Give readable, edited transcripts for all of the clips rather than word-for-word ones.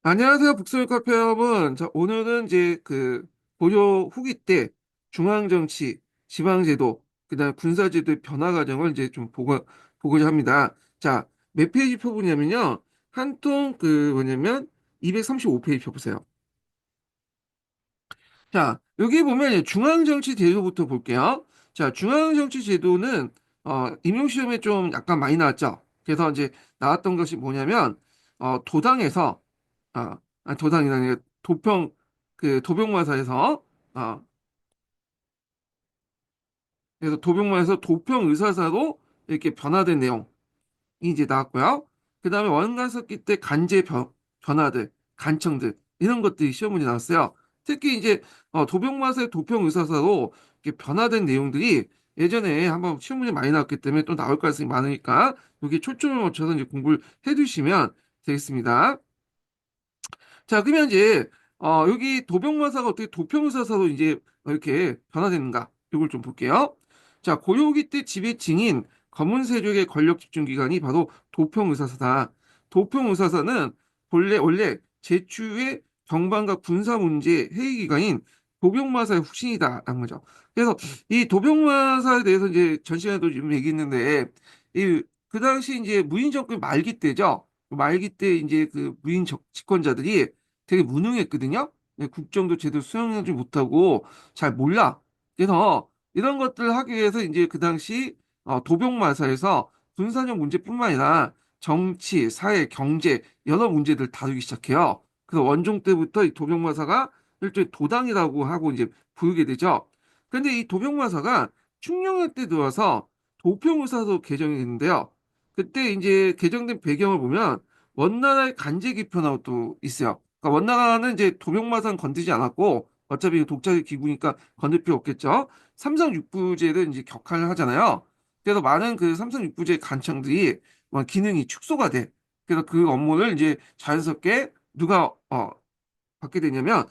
안녕하세요, 북소유 카페 여러분. 자, 오늘은 이제 그 고려 후기 때 중앙정치, 지방제도, 그다음 군사제도의 변화 과정을 이제 좀 보고자 합니다. 자, 몇 페이지 표보냐면요. 한 통 뭐냐면 235페이지 펴보세요. 자, 여기 보면 이제 중앙정치 제도부터 볼게요. 자, 중앙정치 제도는 임용시험에 좀 약간 많이 나왔죠. 그래서 이제 나왔던 것이 뭐냐면 도당에서 도당이 아니라 도병마사에서 어, 그래서 도병마에서 도평 의사사로 이렇게 변화된 내용이 이제 나왔고요. 그 다음에 원간석기 때 변화들, 간청들 이런 것들이 시험 문제 나왔어요. 특히 이제 도병마사의 도평 의사사로 이렇게 변화된 내용들이 예전에 한번 시험 문제 많이 나왔기 때문에 또 나올 가능성이 많으니까 여기 초점을 맞춰서 이제 공부를 해두시면 되겠습니다. 자, 그러면 이제 여기 도병마사가 어떻게 도평의사사로 이제 이렇게 변화되는가? 이걸 좀 볼게요. 자, 고려기 때 지배층인 검은 세력의 권력 집중 기관이 바로 도평의사사다. 도평의사사는 원래 제추의 정방과 군사 문제 회의 기관인 도병마사의 후신이다라는 거죠. 그래서 이 도병마사에 대해서 이제 전 시간에도 좀 얘기했는데 그 당시 이제 무인 정권 말기 때죠. 말기 때 이제 그 집권자들이 되게 무능했거든요. 네, 국정도 제대로 수행하지 못하고 잘 몰라. 그래서 이런 것들을 하기 위해서 이제 그 당시 도병마사에서 군사적 문제뿐만 아니라 정치, 사회, 경제 여러 문제들 다루기 시작해요. 그래서 원종 때부터 이 도병마사가 일종의 도당이라고 하고 이제 부르게 되죠. 그런데 이 도병마사가 충녕을 때 들어와서 도평의사로 개정이 됐는데요. 그때 이제 개정된 배경을 보면 원나라의 간제 기표나고 또 있어요. 그러니까 원나라는 이제 도병마사는 건드리지 않았고 어차피 독재 기구니까 건들 필요 없겠죠. 삼성육부제를 이제 격하를 하잖아요. 그래서 많은 그 삼성육부제 간청들이 기능이 축소가 돼. 그래서 그 업무를 이제 자연스럽게 누가 받게 되냐면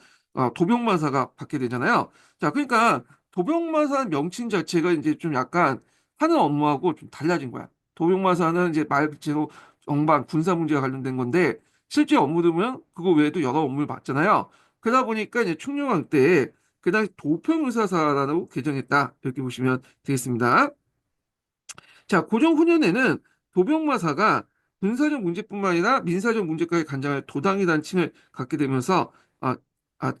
도병마사가 받게 되잖아요. 자, 그러니까 도병마사 명칭 자체가 이제 좀 약간 하는 업무하고 좀 달라진 거야. 도병마사는 이제 말 그대로 정방 군사 문제와 관련된 건데 실제 업무들 보면 그거 외에도 여러 업무를 맡잖아요. 그러다 보니까 이제 충녕왕 때 그 당시 도평의사사라고 개정했다. 이렇게 보시면 되겠습니다. 자, 고종 후년에는 도병마사가 군사적 문제뿐만 아니라 민사적 문제까지 간장할 도당이라는 칭을 갖게 되면서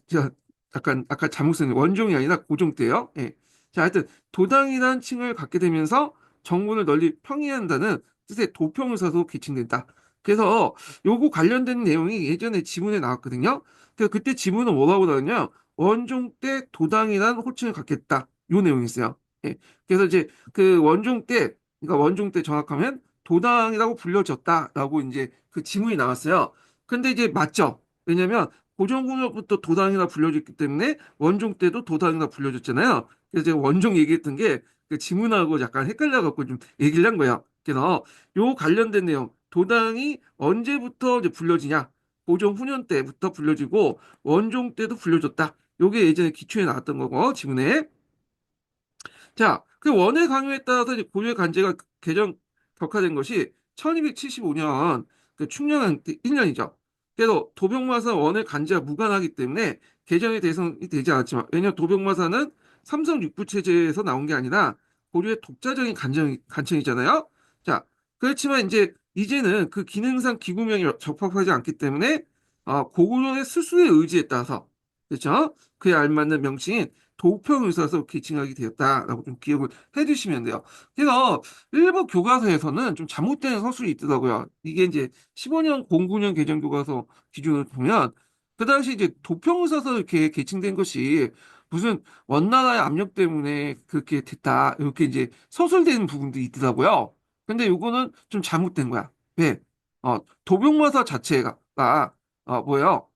자, 약간 아까 잘못 쓴 원종이 아니라 고종 때요. 예. 자, 하여튼 도당이라는 칭을 갖게 되면서 정부를 널리 평이한다는 뜻의 도평의사도 개칭된다. 그래서 요거 관련된 내용이 예전에 지문에 나왔거든요. 그래서 그때 지문은 뭐라고 나왔냐? 원종 때 도당이라는 호칭을 갖겠다. 요 내용이 있어요. 예. 그래서 이제 그 원종 때 그러니까 원종 때 정확하면 도당이라고 불려졌다라고 이제 그 지문이 나왔어요. 근데 이제 맞죠? 왜냐면 고종군으로부터 도당이라 불려졌기 때문에 원종 때도 도당이라 불려졌잖아요. 그래서 제가 원종 얘기했던 게 그 지문하고 약간 헷갈려갖고 좀 얘기를 한 거예요. 그래서 요 관련된 내용, 도당이 언제부터 이제 불려지냐? 고종 후년 때부터 불려지고 원종 때도 불려졌다. 요게 예전에 기초에 나왔던 거고 지문에. 자, 그 원의 강요에 따라서 이제 고유의 간제가 개정 격화된 것이 1275년 그 충녕한 1년이죠. 그래도 도병마사 원의 간제와 무관하기 때문에 개정의 대상이 되지 않았지만 왜냐하면 도병마사는 삼성 육부 체제에서 나온 게 아니라 고려의 독자적인 간청이잖아요. 자, 그렇지만 이제는 그 기능상 기구명이 적합하지 않기 때문에 고구려의 스스로의 의지에 따라서 그렇죠? 그에 알맞는 명칭인 도평의사서 기칭하게 되었다라고 좀 기억을 해주시면 돼요. 그래서 일부 교과서에서는 좀 잘못된 서술이 있더라고요. 이게 이제 15년 09년 개정 교과서 기준으로 보면 그 당시 이제 도평의사서 이렇게 개칭된 것이 무슨 원나라의 압력 때문에 그렇게 됐다 이렇게 이제 서술되는 부분도 있더라고요. 근데 요거는 좀 잘못된 거야. 왜? 도병마사 자체가 뭐예요?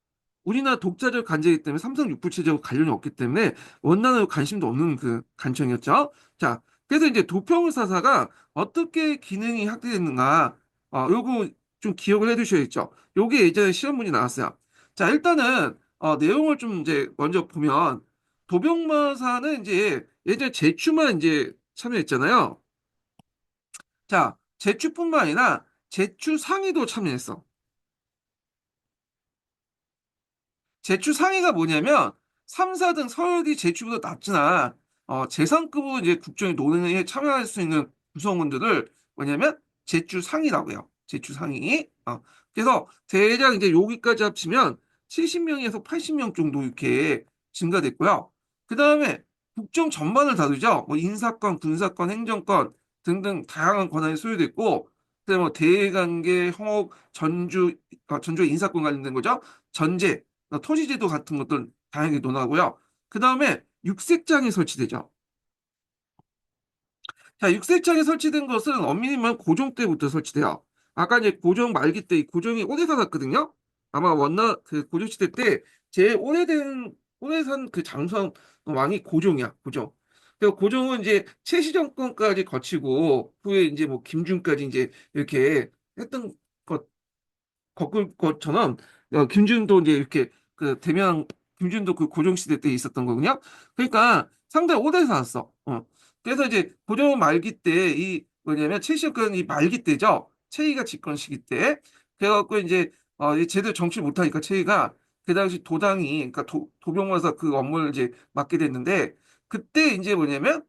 우리나라 독자적 간제이기 때문에 삼성 육부체제하고 관련이 없기 때문에 원나라에 관심도 없는 그 간청이었죠. 자, 그래서 이제 도평의사사가 어떻게 기능이 확대됐는가, 요거 좀 기억을 해두셔야겠죠. 요게 예전에 시험문이 나왔어요. 자, 일단은 내용을 좀 이제 먼저 보면 도병마사는 이제 예전에 제추만 이제 참여했잖아요. 자, 제추뿐만 아니라 제추 상위도 참여했어. 제추 상위가 뭐냐면 3, 4등 서열이 제추보다 낮지만 재상급으로 이제 국정의 논의에 참여할 수 있는 구성원들을 뭐냐면 제추 상위라고 해요. 제추 상위. 그래서 대략 이제 여기까지 합치면 70명에서 80명 정도 이렇게 증가됐고요. 그 다음에 국정 전반을 다루죠. 뭐 인사권, 군사권, 행정권 등등 다양한 권한이 소유됐고, 그다음에 뭐 대외관계, 형업, 전주 인사권 관련된 거죠. 전제, 토지제도 같은 것들 다양하게 논하고요. 그 다음에 육색장이 설치되죠. 자, 육색장이 설치된 것은 엄밀히만 고종 때부터 설치돼요. 아까 이제 고종 말기 때 이 고종이 오래 살았거든요. 아마 그 고종 시대 때 제일 오래 산 그 장성 왕이 고종이야. 고종. 그리고 고종은 이제 최씨 정권까지 거치고 후에 이제 뭐 김준까지 이제 이렇게 했던 것 겪을 것처럼 김준도 이제 이렇게 그 대면 김준도 그 고종 시대 때 있었던 거군요. 그러니까 상당히 오래 살았어. 그래서 이제 고종 말기 때 이 뭐냐면 최시혁은 이 말기 때죠. 최희가 집권 시기 때. 그래갖고 이제 이 제대로 정치 못하니까 최희가 그 당시 도당이 그러니까 도병원에서 그 업무를 이제 맡게 됐는데 그때 이제 뭐냐면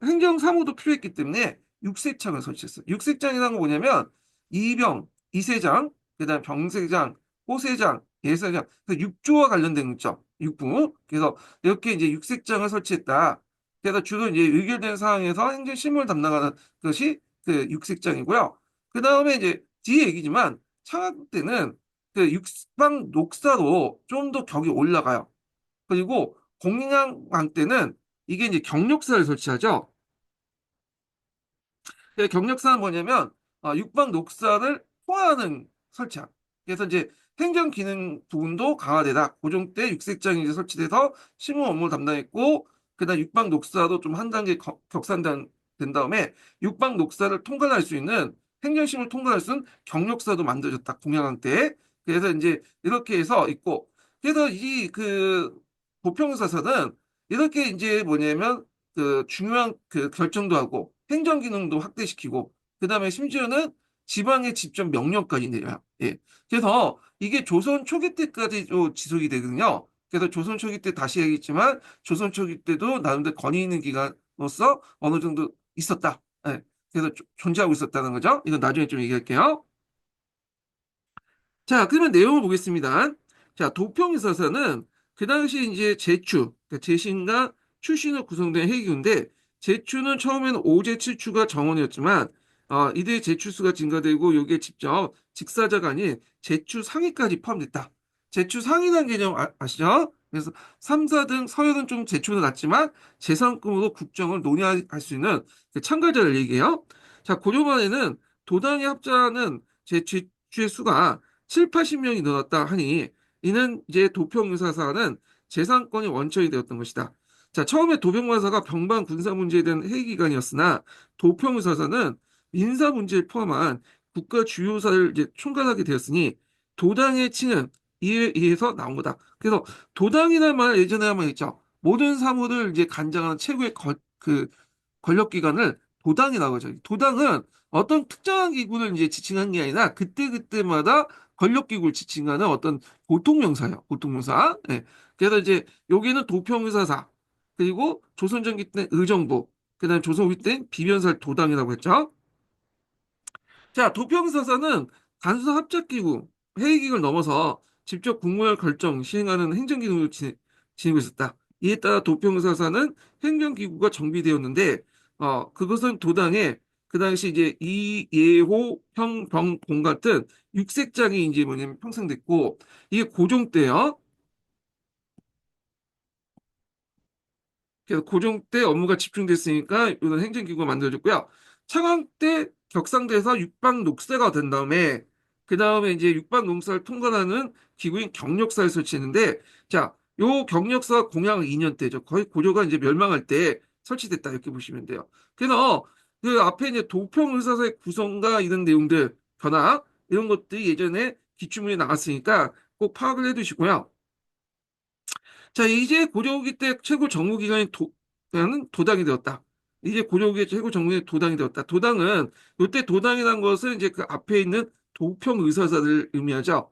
행정사무도 필요했기 때문에 육세장을 설치했어요. 육세장이라는 건 뭐냐면 이병, 이세장 그다음 병세장, 호세장, 예세장, 그 육조와 관련된 있죠. 육부. 그래서 이렇게 이제 육색장을 설치했다. 그래서 주로 이제 의결된 사항에서 행정실무를 담당하는 것이 그 육색장이고요. 그 다음에 이제 뒤에 얘기지만 창학 때는 그 육방 녹사로 좀 더 격이 올라가요. 그리고 공양왕 때는 이게 이제 경력사를 설치하죠. 경력사는 뭐냐면 육방 녹사를 포함하는 설치함. 그래서 이제 행정 기능 부분도 강화되다. 고종 때 육색장이 이제 설치돼서 실무 업무를 담당했고 그다음 육방 녹사도 좀 한 단계 격산된 다음에 육방 녹사를 통과할 수 있는 행정심을 통과할 수 있는 경력사도 만들어졌다. 공양왕 때. 그래서 이제 이렇게 해서 있고 그래서 이 그 보평사사는 이렇게 이제 뭐냐면 그 중요한 그 결정도 하고 행정 기능도 확대시키고 그다음에 심지어는 지방에 직접 명령까지 내려요. 예. 그래서 이게 조선 초기 때까지 지속이 되거든요. 그래서 조선 초기 때 다시 얘기했지만 조선 초기 때도 나름대로 권위 있는 기관으로서 어느 정도 있었다. 예. 그래서 존재하고 있었다는 거죠. 이건 나중에 좀 얘기할게요. 자, 그러면 내용을 보겠습니다. 자, 도평서사는 그 당시 이제 제추, 그러니까 제신과 추신으로 구성된 회기인데, 제추는 처음에는 5제 7추가 정원이었지만, 이들의 제추수가 증가되고, 여기에 직접 직사자가 아닌 제추 상위까지 포함됐다. 제추 상위라는 개념 아시죠? 그래서 3, 4등 서열은 좀 제추는 낮지만, 재산급으로 국정을 논의할 수 있는 그 참가자를 얘기해요. 자, 고려말에는 도당의 합자는 제추의 수가 7, 80명이 늘었다 하니 이는 이제 도평의사사는 재산권이 원천이 되었던 것이다. 자, 처음에 도평의사가 병방 군사 문제에 대한 회의 기관이었으나 도평의사사는 민사 문제를 포함한 국가 주요사를 이제 총괄하게 되었으니 도당의 칭은 이에 의해서 나온 거다. 그래서 도당이라는 말 예전에 한번 했죠. 모든 사무를 이제 관장하는 최고의 그 권력기관을 도당이라고 하죠. 도당은 어떤 특정한 기구를 이제 지칭한 게 아니라 그때그때마다 권력기구를 지칭하는 어떤 보통명사예요. 보통명사. 예. 그래서 이제 여기는 도평의사사 그리고 조선전기 때 의정부 그다음에 조선후기 때 비변살 도당이라고 했죠. 자, 도평사사는 단순 합작기구, 회의기구를 넘어서 직접 국무열 결정 시행하는 행정기구를 지니고 있었다. 이에 따라 도평사사는 행정기구가 정비되었는데, 그것은 도당에 그 당시 이제 이예호, 형병공 같은 육색장이 이제 뭐냐면 형성됐고, 이게 고종 때요. 그래서 고종 때 업무가 집중됐으니까 이런 행정기구가 만들어졌고요. 창왕 때 격상돼서 육방 녹사가 된 그 다음에 이제 육방 녹사를 통과하는 기구인 경력사를 설치했는데, 자, 요 경력사 공양 2년 때죠. 거의 고조가 이제 멸망할 때 설치됐다 이렇게 보시면 돼요. 그래서 그 앞에 이제 도평의사서의 구성과 이런 내용들 변화 이런 것들이 예전에 기출문에 나왔으니까 꼭 파악을 해두시고요. 자, 이제 고려기 때 최고 정무기관이 는 도당이 되었다. 이제 고려기 최고 정무기관이 도당이 되었다. 도당은, 이때 도당이라는 것은 이제 그 앞에 있는 도평의사사를 의미하죠.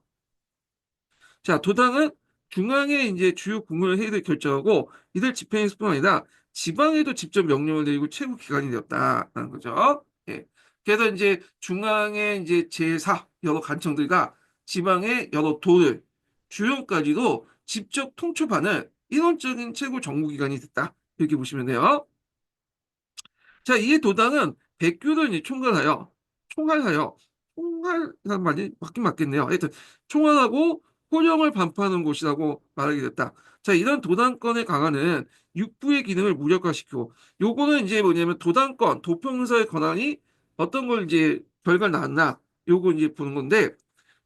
자, 도당은 중앙의 이제 주요 국무회의 회의를 결정하고 이들 집행했을 뿐 아니라 지방에도 직접 명령을 내리고 최고 기관이 되었다라는 거죠. 예. 그래서 이제 중앙의 이제 제4 여러 관청들과 지방의 여러 도를 주요까지도 직접 통첩하는 일원적인 최고 정부기관이 됐다. 이렇게 보시면 돼요. 자, 이에 도당은 백규를 이제 총괄이라는 말이 맞긴 맞겠네요. 하여튼, 총괄하고 호령을 반포하는 곳이라고 말하게 됐다. 자, 이런 도당권의 강화는 육부의 기능을 무력화시키고, 요거는 이제 뭐냐면 도당권, 도평사의 권한이 어떤 걸 이제 결과를 낳았나, 요거 이제 보는 건데,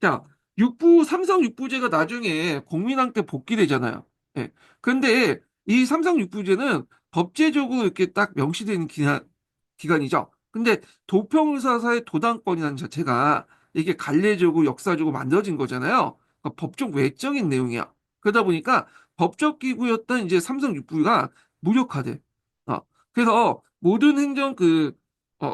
자, 삼성 육부제가 나중에 국민한테 복귀되잖아요. 예. 근데 이 삼성 육부제는 법제적으로 이렇게 딱 명시되는 기간이죠. 근데 도평의사사의 도당권이라는 자체가 이게 관례적으로 역사적으로 만들어진 거잖아요. 그러니까 법적 외적인 내용이야. 그러다 보니까 법적 기구였던 이제 삼성 육부가 무력화돼. 어, 그래서 모든 행정 어,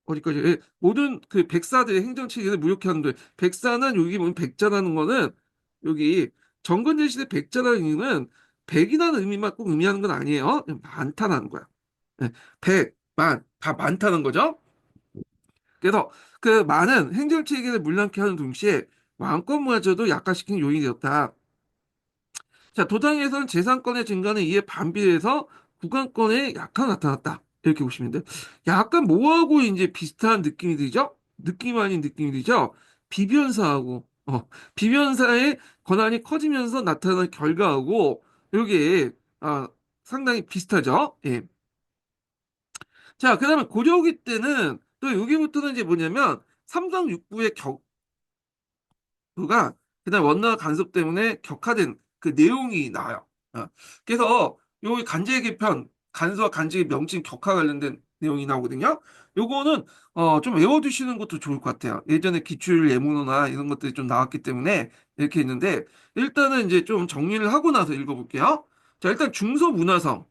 어디까지? 예, 모든 그 백사들의 행정 체계를 무력화하는데 백사는 여기 보면 백자라는 거는 여기 정근대 시대 백자라는 의미는 백이라는 의미만 꼭 의미하는 건 아니에요. 많다라는 거야. 예, 백, 만, 다 많다는 거죠. 그래서 그 많은 행정 체계를 문란케 하는 동시에 왕권마저도 약화시키는 요인이 되었다. 자, 도당에서는 재산권의 증가는 이에 반비례해서 구간권의 약화가 나타났다. 이렇게 보시면 돼요. 약간 뭐하고 이제 비슷한 느낌이 들죠? 느낌 아닌 느낌이 들죠? 비변사하고, 비변사의 권한이 커지면서 나타나는 결과하고, 요게, 상당히 비슷하죠? 예. 자, 그 다음에 고려기 때는 또 여기부터는 이제 뭐냐면, 삼성육부의 가 그다음 원나 간섭 때문에 격화된 그 내용이 나와요. 그래서 요 간제 개편 간소와 간제 명칭 격화 관련된 내용이 나오거든요. 요거는 좀 외워두시는 것도 좋을 것 같아요. 예전에 기출 예문어나 이런 것들이 좀 나왔기 때문에 이렇게 있는데 일단은 이제 좀 정리를 하고 나서 읽어볼게요. 자, 일단 중서문화성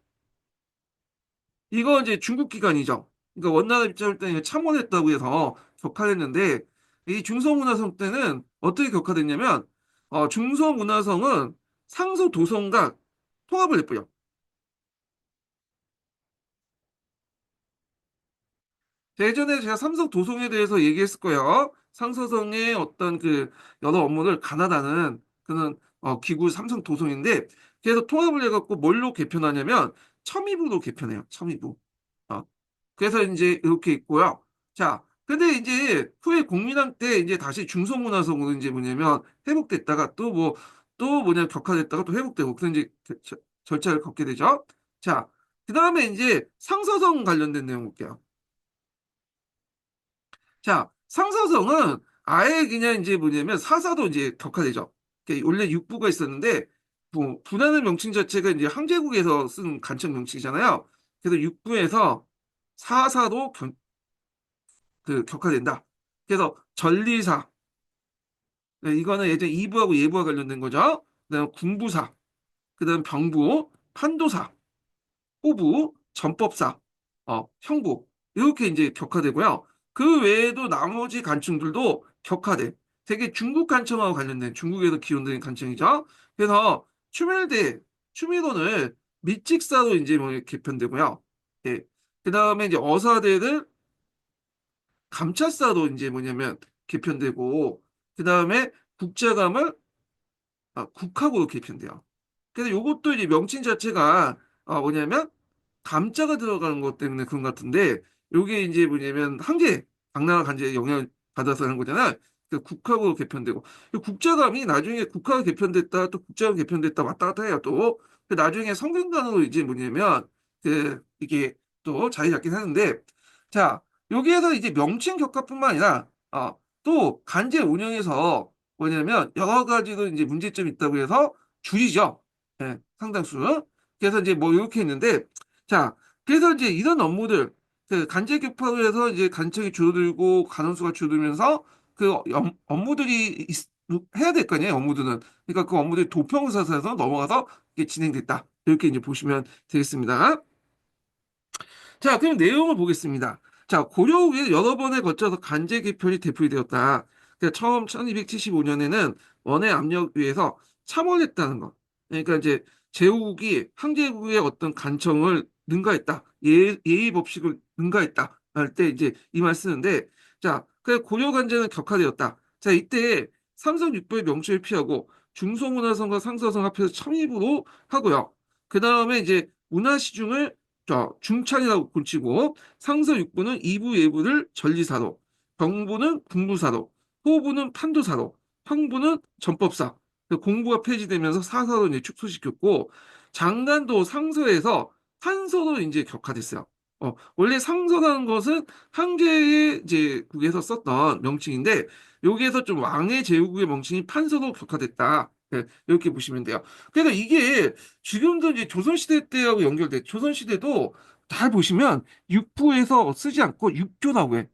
이거 이제 중국 기관이죠. 그러니까 원나라 입장할 때는 참원했다고 해서 격화했는데 이 중서문화성 때는 어떻게 격화됐냐면 중서문화성은 상서 도성과 통합을 했고요. 예전에 제가 삼성 도성에 대해서 얘기했을 거예요. 상서성의 어떤 그 여러 업무를 가나다는 그런 기구 삼성 도성인데 그래서 통합을 해갖고 뭘로 개편하냐면 첨의부로 개편해요. 첨의부. 어, 그래서 이제 이렇게 있고요. 자, 근데 이제 후에 공민왕 때 이제 다시 중소문화성으로 이제 뭐냐면 회복됐다가 또 뭐냐 격화됐다가 또 회복되고 그런 이제 절차를 걷게 되죠. 자, 그 다음에 이제 상서성 관련된 내용 볼게요. 자, 상서성은 아예 그냥 이제 뭐냐면 사사도 이제 격화되죠. 원래 육부가 있었는데 부라는 명칭 자체가 이제 항제국에서 쓴 간청 명칭이잖아요. 그래서 육부에서 사사도 격화된다. 그래서 전리사 이거는 예전 이부하고 예부와 관련된 거죠. 그다음 군부사, 그다음 병부, 판도사, 호부, 전법사, 형부 이렇게 이제 격화되고요. 그 외에도 나머지 간청들도 격화돼. 되게 중국 간청하고 관련된 중국에서 기원된 간청이죠. 그래서 추밀도를 밑직사로 이제 뭐 개편되고요. 예. 그다음에 이제 어사대를 감찰사도 이제 뭐냐면 개편되고 그다음에 국자감을 국학으로 개편돼요. 그래서 요것도 이제 명칭 자체가 뭐냐면 감자가 들어가는 것 때문에 그런 것 같은데 요게 이제 뭐냐면 당나라 간제에 영향을 받아서 하는 거잖아. 그 국학으로 개편되고 이 국자감이 나중에 국화가 개편됐다 또 국자가 개편됐다 왔다 갔다 해요. 또 그 나중에 성균관으로 이제 뭐냐면 이게 또 자리 잡긴 하는데 자 여기에서 이제 명칭 격화뿐만 아니라 또 간제 운영에서 뭐냐면 여러 가지로 이제 문제점이 있다고 해서 줄이죠. 예, 상당수. 그래서 이제 뭐 이렇게 있는데 자, 그래서 이제 이런 업무들, 그 간제 격파로 해서 이제 간청이 줄어들고 간원수가 줄어들면서 업무들이 해야 될 거 아니에요, 업무들은. 그러니까 그 업무들이 도평사에서 넘어가서 이게 진행됐다. 이렇게 이제 보시면 되겠습니다. 자, 그럼 내용을 보겠습니다. 자, 고려 후에 여러 번에 거쳐서 간제 개편이 되풀이되었다. 그러니까 처음 1275년에는 원의 압력 위에서 참원했다는 것. 그러니까 이제 제국이 항제국의 어떤 간청을 능가했다. 예의 법식을 능가했다. 할 때 이제 이 말 쓰는데, 자, 그 고려 관제는 격화되었다. 자, 이때 삼성육부의 명칭을 피하고 중소문화성과 상서성 합해서 첨입으로 하고요. 그 다음에 이제 문화시중을 중창이라고 고치고 상서육부는 이부 예부를 전리사로, 병부는 군부사로, 호부는 판도사로, 형부는 전법사, 공부가 폐지되면서 사서로 이제 축소시켰고 장관도 상서에서 판서로 이제 격화됐어요. 원래 상서라는 것은 항제의 이제 국에서 썼던 명칭인데 여기에서 좀 왕의 제국의 명칭이 판서로 격화됐다. 네, 이렇게 보시면 돼요. 그래서 이게 지금도 이제 조선시대 때하고 연결돼. 조선시대도 잘 보시면 육부에서 쓰지 않고 육조라고 해.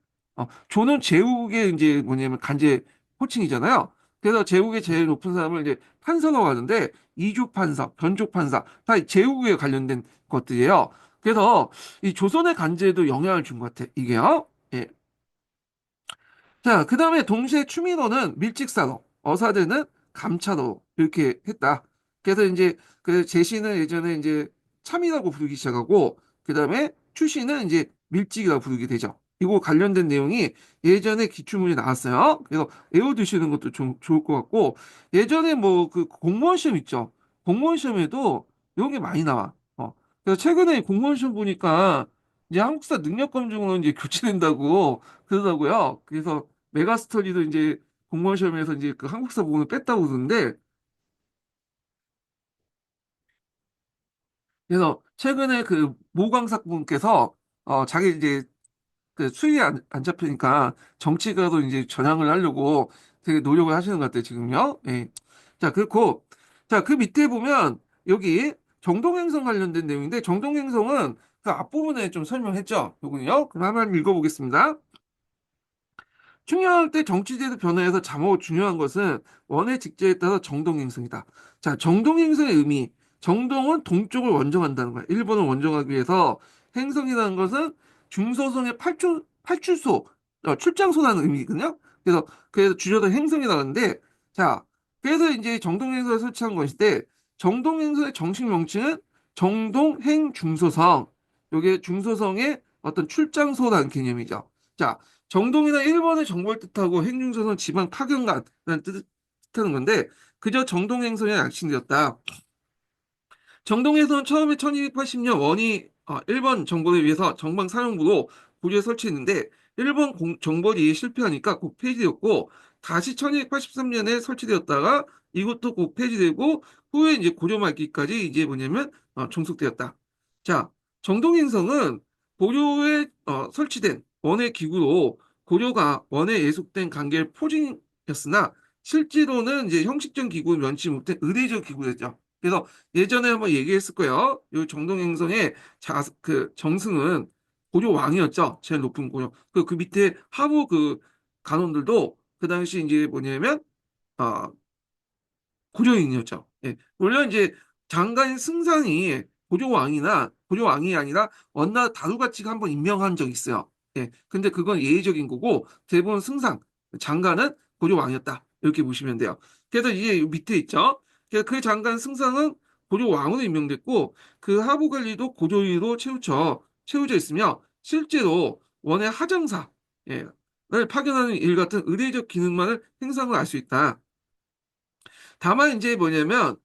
조는 제국의 이제 뭐냐면 간제 호칭이잖아요. 그래서 제국의 제일 높은 사람을 이제 판사라고 하는데 이주 판사, 변족 판사 다 제국에 관련된 것들이에요. 그래서 이 조선의 간제에도 영향을 준 것 같아. 이게요. 예. 자, 그 다음에 동시에 추민호는 밀직사로, 어사대는 감차로 이렇게 했다. 그래서 이제 그 제시는 예전에 이제 참이라고 부르기 시작하고, 그 다음에 추시는 이제 밀직이라고 부르게 되죠. 이거 관련된 내용이 예전에 기출문이 나왔어요. 그래서 외워두시는 것도 좀 좋을 것 같고, 예전에 뭐 그 공무원 시험 있죠. 공무원 시험에도 이런 게 많이 나와. 그래서 최근에 공무원 시험 보니까 이제 한국사 능력 검증으로 이제 교체된다고 그러더라고요. 그래서 메가스터디도 이제 공무원 시험에서 이제 그 한국사 부분을 뺐다고 그러는데, 그래서 최근에 그 모강사분께서 자기 이제 그 수익이 안 잡히니까 정치가도 이제 전향을 하려고 되게 노력을 하시는 것 같아요, 지금요. 예. 자, 그렇고, 자, 그 밑에 보면 여기 정동행성 관련된 내용인데, 정동행성은 그 앞부분에 좀 설명했죠. 요거는요. 그럼 한번 읽어보겠습니다. 중요할 때 정치제도 변화에서 자목 중요한 것은 원의 직제에 따라 정동행성이다. 자, 정동행성의 의미. 정동은 동쪽을 원정한다는 거야. 일본을 원정하기 위해서 행성이라는 것은 중소성의 팔출소, 출장소라는 의미거든요. 그래서 줄여서 행성이라고 하는데, 자, 그래서 이제 정동행성을 설치한 것인데, 정동행성의 정식 명칭은 정동행중소성. 이게 중소성의 어떤 출장소라는 개념이죠. 자, 정동이나 일본의 정벌 뜻하고 행중소는 지방 파견간라는 뜻하는 건데 그저 정동 행성에 약칭되었다. 정동에서는 처음에 1280년 원이 일본 정벌을 위해서 정방사령부로 고려에 설치했는데 일본 정벌이 실패하니까 곧 폐지되었고 다시 1283년에 설치되었다가 이것도 곧 폐지되고 후에 이제 고려 말기까지 이제 뭐냐면 종속되었다. 자, 정동행성은 고려에 설치된 원의 기구로 고려가 원에 예속된 관계의 포진이었으나 실제로는 이제 형식적 기구를 면치 못한 의례적 기구였죠. 그래서 예전에 한번 얘기했을 거예요. 이 정동행성의 그 정승은 고려 왕이었죠. 제일 높은 고려. 그 밑에 하부 그 간원들도 그 당시 이제 뭐냐면 아, 고려인이었죠. 예. 물론 이제 장가인 승상이 고려왕이 아니라 원나 다루가치가 한번 임명한 적이 있어요. 예. 근데 그건 예외적인 거고 대부분 승상, 장가는 고려왕이었다. 이렇게 보시면 돼요. 그래서 이게 밑에 있죠. 그래서 그 장관 승상은 고려왕으로 임명됐고 그 하부 관리도 고려인으로 채워져 있으며 실제로 원의 하장사, 예, 를 파견하는 일 같은 의례적 기능만을 행사한 걸 알 수 있다. 다만 이제 뭐냐면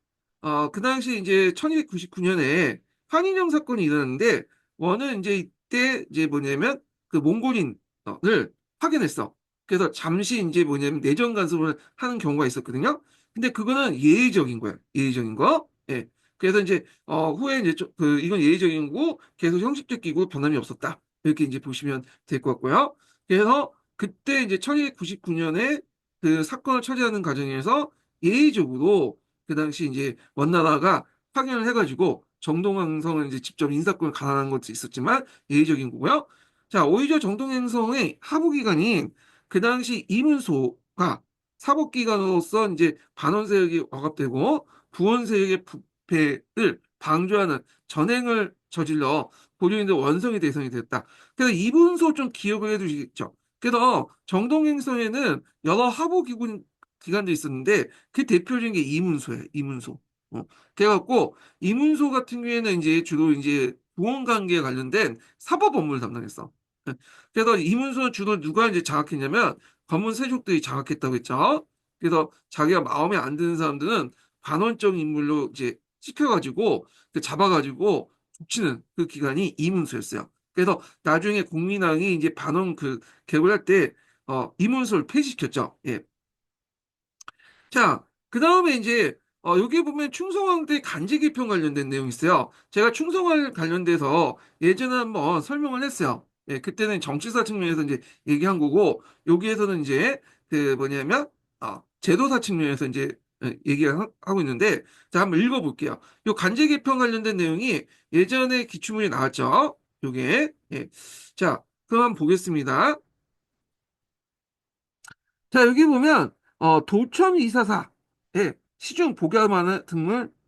그 당시 이제 1299년에 한인령 사건이 일어났는데 원은 이제 이때 이제 뭐냐면 그 몽골인을 파견했어. 그래서 잠시 이제 뭐냐면 내정 간섭을 하는 경우가 있었거든요. 근데 그거는 예의적인 거야. 예의적인 거. 예. 그래서 이제 후에 이제 그 이건 예의적인 거고 계속 형식적 기구 변함이 없었다. 이렇게 이제 보시면 될 것 같고요. 그래서 그때 이제 1299년에 그 사건을 처리하는 과정에서 예의적으로 그 당시 이제 원나라가 파견을 해가지고 정동행성은 이제 직접 인사권을 가난한 것도 있었지만 예의적인 거고요. 자, 오히려 정동행성의 하부기관인 그 당시 이문소가 사법기관으로서 이제 반원 세력이 억압되고 부원 세력의 부패를 방조하는 전행을 저질러 고려인들 원성의 대상이 됐다. 그래서 이문소 좀 기억을 해두시겠죠. 그래서 정동행성에는 여러 하부기관 기관도 있었는데 그 대표적인 게 이문소예요. 이문소. 그래갖고 이문소 같은 경우에는 이제 주로 이제 보험관계에 관련된 사법 업무를 담당했어. 예. 그래서 이문소는 주로 누가 이제 장악했냐면 검은 세족들이 장악했다고 했죠. 그래서 자기가 마음에 안 드는 사람들은 반원적 인물로 이제 찍혀가지고 잡아가지고 족치는 그 기관이 이문소였어요. 그래서 나중에 국민당이 이제 반원 개국할 때 이문소를 폐지시켰죠. 예. 자, 그 다음에 이제, 여기 보면 충성왕대 간제 개편 관련된 내용이 있어요. 제가 충성왕 관련돼서 예전에 한번 설명을 했어요. 예, 그때는 정치사 측면에서 이제 얘기한 거고, 여기에서는 이제, 그 뭐냐면, 제도사 측면에서 이제 얘기하고 있는데, 자, 한번 읽어볼게요. 요 간제 개편 관련된 내용이 예전에 기출문이 나왔죠. 요게, 예. 자, 그럼 한번 보겠습니다. 자, 여기 보면, 도청 이사사에 시중 복야만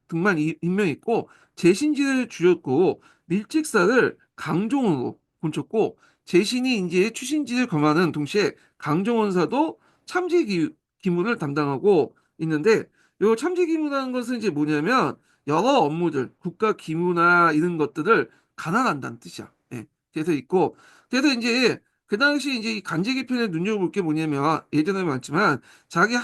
등만 임명했고, 재신지를 줄였고, 밀직사를 강종원으로 본쳤고, 재신이 이제 추신지를 겸하는 동시에 강종원사도 기무를 담당하고 있는데, 요 참지 기무라는 것은 이제 뭐냐면, 여러 업무들, 국가 기무나 이런 것들을 관할한다는 뜻이야. 예. 그래서 있고, 그래서 이제 그 당시 이제 이 간제기 편에 눈여겨볼 게 뭐냐면 예전에 많지만 자기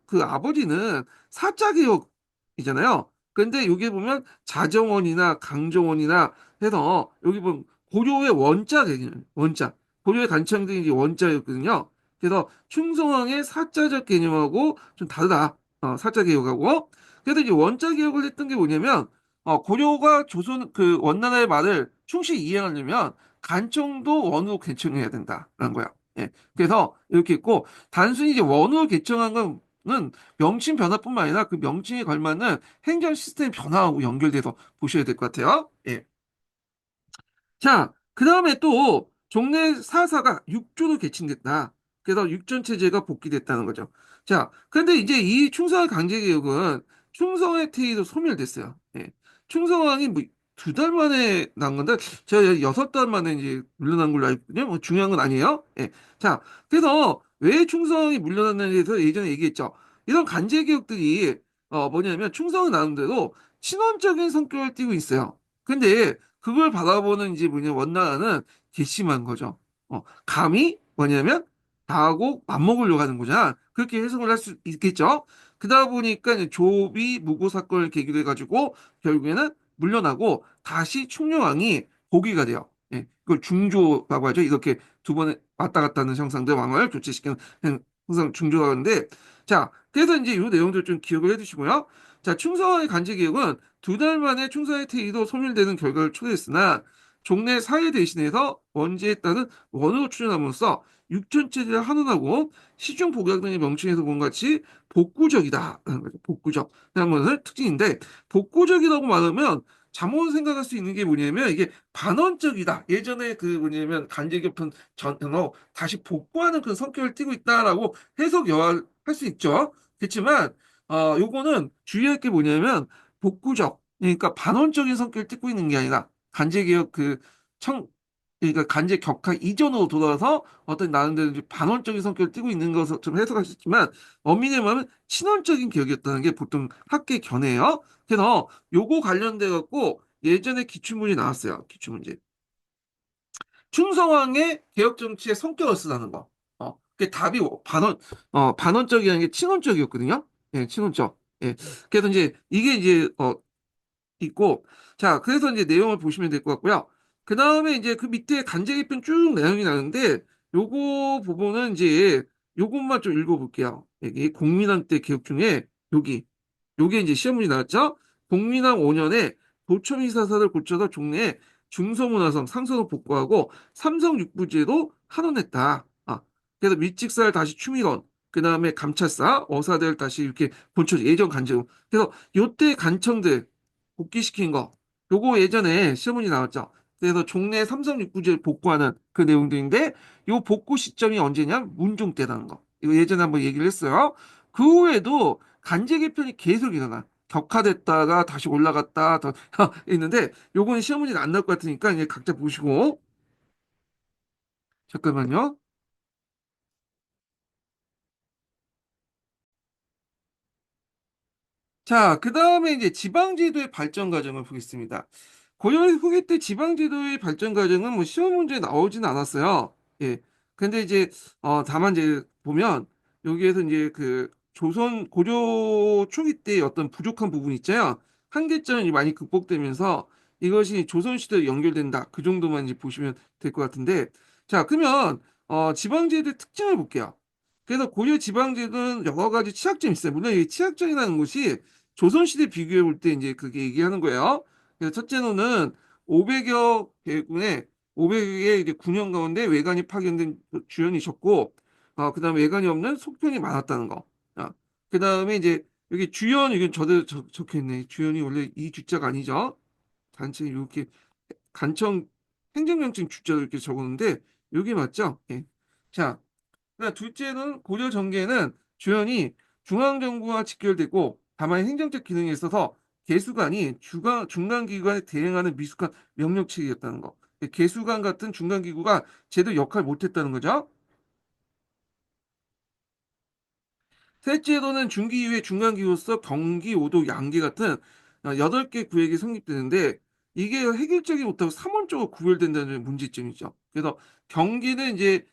그 아버지는 사자개혁이잖아요. 근데 여기 보면 자정원이나 강정원이나 해서 여기 보면 고려의 원자 개념, 원자. 고려의 간창들이 이제 원자였거든요. 그래서 충성왕의 사자적 개념하고 좀 다르다. 사자개혁하고. 그래서 이제 원자 개혁을 했던 게 뭐냐면 고려가 조선 그 원나라의 말을 충실히 이해하려면 간청도 원으로 개청해야 된다라는 거야. 예. 그래서 이렇게 있고 단순히 이제 원으로 개청한 거는 명칭 변화뿐만 아니라 그 명칭에 걸맞는 행정 시스템 변화하고 연결돼서 보셔야 될 것 같아요. 예. 자, 그 다음에 또 종래 사사가 6조로 개칭됐다. 그래서 육전 체제가 복귀됐다는 거죠. 자, 그런데 이제 이 충성의 강제개혁은 충성의 퇴위도 소멸됐어요. 예. 충성왕이 뭐 2달 만에 난 건데, 제가 6달 만에 이제 물러난 걸로 알고 있거든요. 뭐 중요한 건 아니에요. 예. 자, 그래서 왜 충성이 물러났느냐에 대해서 예전에 얘기했죠. 이런 강제개혁들이 뭐냐면 충성은 나름대로 친원적인 성격을 띠고 있어요. 근데 그걸 바라보는 이제 뭐냐 원나라는 괘씸한 거죠. 감히 뭐냐면 나하고 맞먹으려고 하는 거잖아. 그렇게 해석을 할 수 있겠죠. 그러다 보니까 이제 조비 무고 사건을 계기로 해가지고 결국에는 물러나고 다시 충녕왕이 복위가 돼요. 예, 그걸 중조라고 하죠. 이렇게 2번 왔다 갔다 하는 형상들 왕을 교체시키는 형상 중조라고 하는데 자, 그래서 이제 이 내용들 좀 기억을 해두시고요. 자, 충성왕의 간제개혁은 2달 만에 충성의 퇴위도 소멸되는 결과를 초래했으나 종래 사회 대신해서 원제에 따른 원으로 추진함으로써 육전체제를 환원하고 시중 복약 등의 명칭에서 본 같이 복구적이다. 복구적. 라는 것을 특징인데 복구적이라고 말하면 잠옷 생각할 수 있는 게 뭐냐면 이게 반원적이다. 예전에 그 뭐냐면 간제개편 전으로 다시 복구하는 그런 성격을 띠고 있다라고 해석 여할 수 있죠. 그렇지만 요거는 주의할 게 뭐냐면 복구적, 그러니까 반원적인 성격을 띠고 있는 게 아니라 간제개혁 그러니까 간제 격화 이전으로 돌아와서 어떤 나름대로 이제 반원적인 성격을 띠고 있는 것을 좀 해석할 수 있지만 엄밀히 말하면 친원적인 개혁이었다는 게 보통 학계 견해예요. 그래서 요거 관련돼 갖고 예전에 기출문이 나왔어요. 기출문제. 충성왕의 개혁 정치의 성격을 쓰라는 거. 그 답이 반원적이라는 게 친원적이었거든요. 예, 친원적. 예. 그래서 이제 이게 이제 있고, 자, 그래서 이제 내용을 보시면 될 것 같고요. 그 다음에 이제 그 밑에 간제 개편 쭉 내용이 나는데, 요거 부분은 이제 요것만 좀 읽어볼게요. 여기 공민왕 때 개혁 중에 여기 요게 이제 시험문이 나왔죠? 공민왕 5년에 도청이사사를 고쳐서 종래에 중서문화성 상선을 복구하고 삼성육부제도 환원했다. 그래서 밀직사를 다시 추미론, 그 다음에 감찰사, 어사들 다시 이렇게 본처 예전 간제로. 그래서 요때 간청들 복귀시킨 거, 요거 예전에 시험문이 나왔죠. 그래서 종래 삼성육부제를 복구하는 그 내용들인데, 요 복구 시점이 언제냐? 문종 때라는 거. 이거 예전에 한번 얘기를 했어요. 그 후에도 간제 개편이 계속 일어나. 격화됐다가 다시 올라갔다 더 있는데 요거는 시험문제는 안 나올 것 같으니까 이제 각자 보시고 잠깐만요. 자, 그 다음에 이제 지방제도의 발전 과정을 보겠습니다. 고려 후기 때 지방제도의 발전 과정은 뭐 시험 문제에 나오진 않았어요. 예. 근데 이제, 다만 이제 보면, 여기에서 이제 그 조선, 고려 초기 때 어떤 부족한 부분 있잖아요. 한계점이 많이 극복되면서 이것이 조선시대에 연결된다. 그 정도만 이제 보시면 될 것 같은데. 자, 그러면, 지방제도의 특징을 볼게요. 그래서 고려 지방제도는 여러 가지 취약점이 있어요. 물론 이 취약점이라는 것이 조선시대 비교해 볼 때 이제 그게 얘기하는 거예요. 그래서 첫째로는 500여 개군의 500의 이제 군영 가운데 외관이 파견된 주연이 적고, 그다음에 외관이 없는 속편이 많았다는 거. 그다음에 이제 여기 주연 이건 적혀 있네. 주연이 원래 이 주자가 아니죠. 단체 이렇게 간청 행정명칭 주자로 이렇게 적었는데 여기 맞죠? 예. 자, 그러니까 둘째는 고려 정계는 주연이 중앙정부와 직결되고 다만 행정적 기능에 있어서 개수관이 중간기관에 대응하는 미숙한 명령체계였다는 거. 개수관 같은 중간기구가 제대로 역할을 못했다는 거죠. 셋째로는 중기 이후에 중간기구로서 경기, 오도, 양계 같은 8개 구역이 성립되는데 이게 획일적이 못하고 삼원적으로 구별된다는 문제점이죠. 그래서 경기는 이제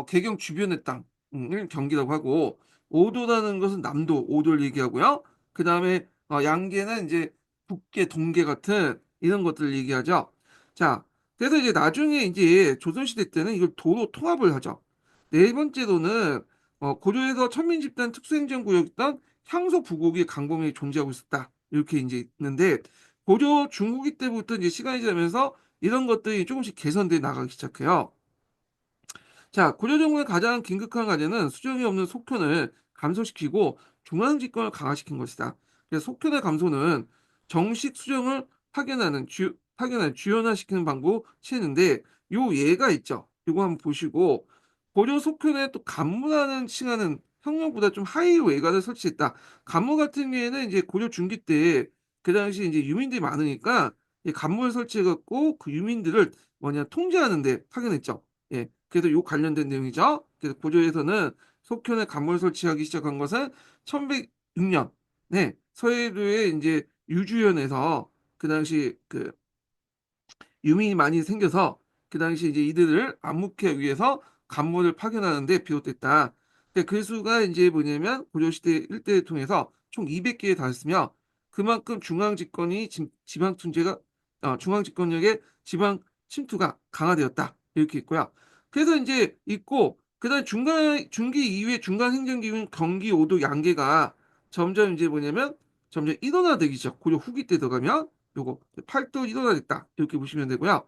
개경 주변의 땅을 경기라고 하고 오도라는 것은 남도, 오도를 얘기하고요. 그 다음에 양계는 이제 북계, 동계 같은 이런 것들을 얘기하죠. 자, 그래서 이제 나중에 이제 조선시대 때는 이걸 도로 통합을 하죠. 네 번째로는 고려에서 천민 집단 특수행정구역이던 향소 부곡이 강범위에 존재하고 있었다. 이렇게 이제 있는데 고려 중후기 때부터 이제 시간이 지나면서 이런 것들이 조금씩 개선돼 나가기 시작해요. 자, 고려정부의 가장 긴급한 과제는 수정이 없는 속편을 감소시키고 중앙집권을 강화시킨 것이다. 그래서 속편의 감소는 정식 수정을 파견한 주연화시키는 방법 취했는데 요 예가 있죠. 이거 한번 보시고 고려 속편에 또 간무라는 칭하는 형령보다 좀 하위 외관을 설치했다. 간무 같은 경우에는 이제 고려 중기 때 그 당시 이제 유민들이 많으니까 이 간무를 설치해갖고 그 유민들을 뭐냐 통제하는데 파견했죠. 예, 그래서 요 관련된 내용이죠. 그래서 고조에서는 속현에 관문을 설치하기 시작한 것은 1106년, 네, 서해도에 이제 유주연에서 그 당시 그 유민이 많이 생겨서 그 당시 이제 이들을 안목하기 위해서 관문을 파견하는데 비롯됐다. 그 수가 이제 뭐냐면 고려시대 일대를 통해서 총 200개에 달했으며 그만큼 중앙 집권이 지방 통제가 중앙 집권력의 지방 침투가 강화되었다. 이렇게 있고요. 그래서 이제 있고 그다음 중기 이후에 중간 행정기관 경기 오도 양계가 점점 이제 뭐냐면 점점 일원화되기 시작. 고려 후기 때 들어가면 요거 8도 일원화됐다. 이렇게 보시면 되고요.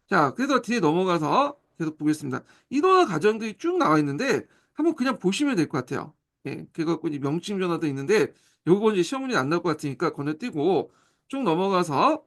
자, 그래서 뒤에 넘어가서 계속 보겠습니다. 일원화 과정들이 쭉 나와 있는데 한번 그냥 보시면 될 것 같아요. 예, 그래갖고 이제 명칭 변화도 있는데 요거 이제 시험 문제 안 나올 것 같으니까 건너뛰고 쭉 넘어가서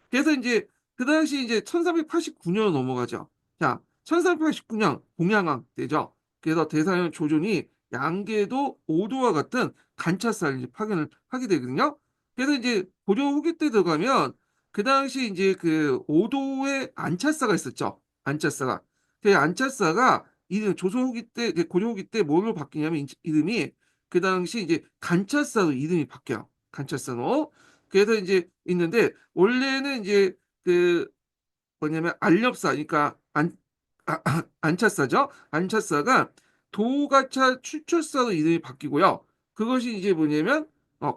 그래서 이제 그 당시 이제 1389년 넘어가죠. 자, 1389년 봉양왕 때죠. 그래서 대사연 조존이 양계도 오도와 같은 관찰사를 이제 파견을 하게 되거든요. 그래서 이제 고려 후기 때 들어가면 그 당시 이제 그 오도에 안찰사가 있었죠. 안찰사가. 그 안찰사가 이름 조선 후기 때 고려 후기 때 뭘로 바뀌냐면 이름이 그 당시 이제 관찰사로 이름이 바뀌어요. 관찰사로. 그래서 이제 있는데 원래는 이제 그 뭐냐면 안렵사 그러니까 안차사죠. 안차사가 도가차 출처사로 이름이 바뀌고요. 그것이 이제 뭐냐면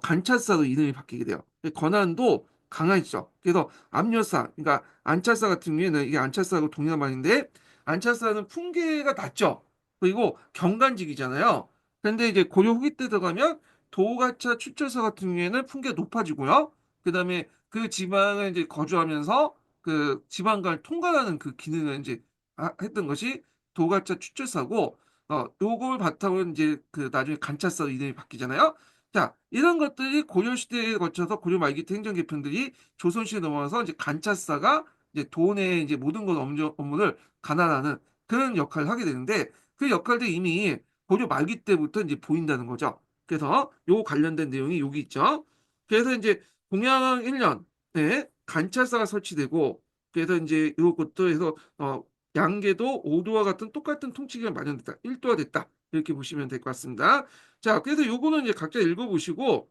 간차사로 이름이 바뀌게 돼요. 권한도 강화했죠. 그래서 압려사 그러니까 안차사 같은 경우에는 이게 안차사하고 동일한 말인데 안차사는 풍계가 낮죠. 그리고 경간직이잖아요. 근데 이제 고려 후기 때 들어가면 도가차 출처사 같은 경우에는 풍계가 높아지고요. 그다음에 그 지방을 이제 거주하면서 그 지방간을 통과하는 그 기능을 이제 했던 것이 도가차 추출사고 요걸 바탕으로 이제 그 나중에 간차사로 이름이 바뀌잖아요. 자, 이런 것들이 고려 시대에 거쳐서 고려 말기 때 행정 개편들이 조선 시대에 넘어와서 이제 간차사가 이제 돈의 이제 모든 것 업무를 관할하는 그런 역할을 하게 되는데 그 역할들이 이미 고려 말기 때부터 이제 보인다는 거죠. 그래서 요 관련된 내용이 여기 있죠. 그래서 이제 동양 1년에 관찰사가 설치되고 그래서 이제 이것도 해서 양계도 5도와 같은 똑같은 통치기가 마련됐다. 1도화 됐다. 이렇게 보시면 될 것 같습니다. 자, 그래서 요거는 이제 각자 읽어보시고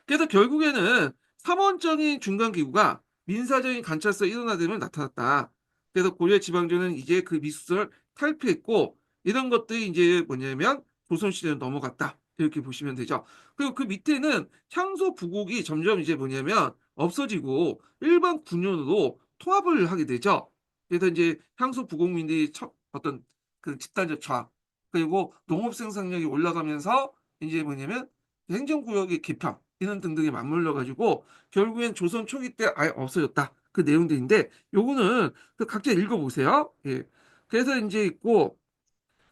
그래서 결국에는 삼원적인 중간기구가 민사적인 관찰서 일원화됨을 나타났다. 그래서 고려 지방제는 이제 그 미수설 탈피했고 이런 것들이 이제 뭐냐면 조선시대로 넘어갔다. 이렇게 보시면 되죠. 그리고 그 밑에는 향소 부국이 점점 이제 뭐냐면 없어지고 일반 군용으로 통합을 하게 되죠. 그래서 이제 향소 부국민들이 어떤 그 집단적 저항 그리고 농업 생산력이 올라가면서 이제 뭐냐면 행정구역의 개편 이런 등등이 맞물려 가지고 결국엔 조선 초기 때 아예 없어졌다. 그 내용들인데 요거는 그 각자 읽어 보세요. 예. 그래서 인제 있고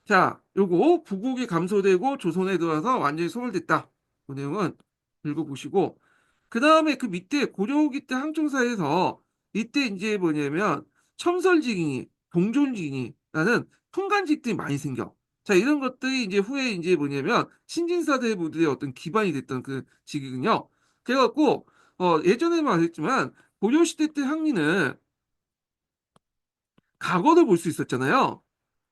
자 요거 부국이 감소되고 조선에 들어와서 완전히 소멸됐다. 그 내용은 읽어 보시고 그다음에 그 밑에 고려 후기 때 항청사에서 이때 인제 뭐냐면 첨설지기니 동졸지기니라는 풍간직들이 많이 생겨. 자 이런 것들이 이제 후에 인제 뭐냐면 신진사대부들의 어떤 기반이 됐던 그 직이군요. 그래 갖고 예전에 말했지만 고려시대 때 항리는 각어를 볼 수 있었잖아요.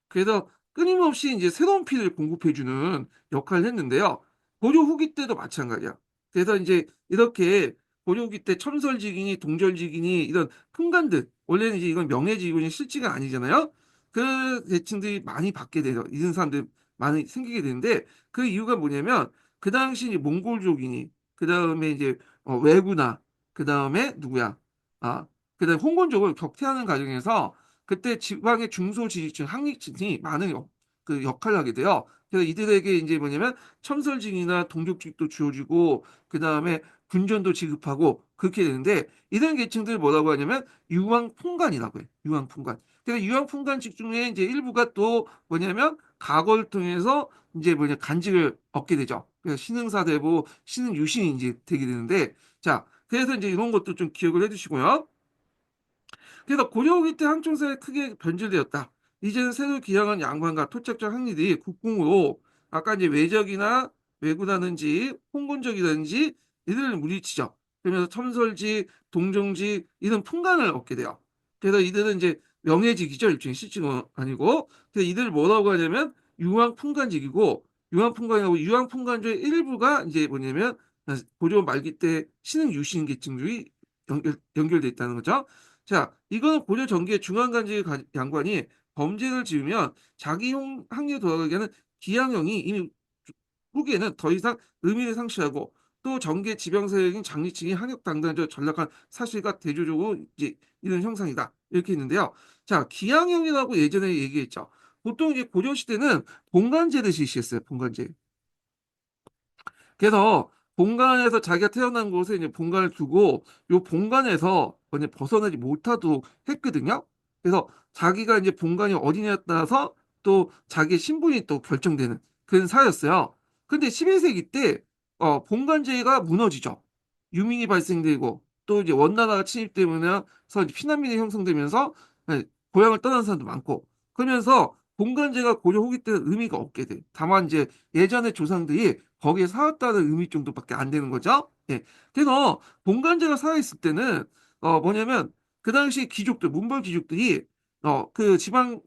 그래서 끊임없이 인제 새로운 피를 공급해 주는 역할을 했는데요. 고려 후기 때도 마찬가지야. 그래서 인제 이렇게 고려 후기 때 첨설지기니 동절지기니 이런 풍관들 원래는 이제 이건 명예직군이 실직은 아니잖아요. 그 계층들이 많이 받게 돼요. 이런 사람들이 많이 생기게 되는데 그 이유가 뭐냐면 그 당시 이제 몽골족이니 그다음에 이제 왜구나 그다음에 누구야? 아 그다음에 홍건족을 격퇴하는 과정에서 그때 지방의 중소지휘층 항lik층이 많은 그 역할을 하게 돼요. 그래서 이들에게 인제 뭐냐면 첨설직이나 동족직도 주어지고 그다음에 군전도 지급하고 그렇게 되는데 이런 계층들을 뭐라고 하냐면 유황풍관이라고 해요. 유황풍관. 그래서 유황풍관직 중에 인제 일부가 또 뭐냐면 각오를 통해서 인제 뭐냐 간직을 얻게 되죠. 그래서 신흥사대부, 신흥유신이 인제 되게 되는데 자 그래서 인제 이런 것도 좀 기억을 해 두시고요. 그래서 고려 후기 때 항청사에 크게 변질되었다. 이제는 새로 기양한 양반과 토착적 항리들이 국궁으로 아까 이제 외적이나 왜구라든지 홍건적이라든지 이들을 물리치죠. 그러면서 첨설지, 동정지 이런 풍간을 얻게 돼요. 그래서 이들은 이제 명예직이죠. 일종의 실직은 아니고. 그래서 이들을 뭐라고 하냐면 유황풍간직이고 유황풍간이라고 유황풍간조의 일부가 이제 뭐냐면 고려 말기 때 신흥 유신 계층들이 연결돼 있다는 거죠. 자, 이거는 고려 전기의 중앙간지 양관이 범죄를 지으면 자기 항리에 돌아가게 하는 기양형이 이미 후기에는 더 이상 의미를 상실하고 또 정계 지병 세력인 장리층이 항역 당당적 전락한 사실과 대조적으로 이제 이런 형상이다. 이렇게 있는데요. 자, 기양형이라고 예전에 얘기했죠. 보통 이제 고려 시대는 본관제를 실시했어요. 본관제. 그래서 본관에서 자기가 태어난 곳에 이제 본관을 두고 요 본관에서 이제 벗어나지 못하도록 했거든요. 그래서 자기가 이제 본관이 어디냐에 따라서 또 자기의 신분이 또 결정되는 그런 사회였어요. 근데 11세기 때 본관제가 무너지죠. 유민이 발생되고 또 이제 원나라가 침입되면서 이제 피난민이 형성되면서 예, 고향을 떠나는 사람도 많고 그러면서 본관제가 고려 후기 때는 의미가 없게 돼. 다만 이제 예전의 조상들이 거기에 살았다는 의미 정도밖에 안 되는 거죠. 예. 그래서 본관제가 살아있을 때는 뭐냐면 그 당시 귀족들, 문벌 귀족들이 그 지방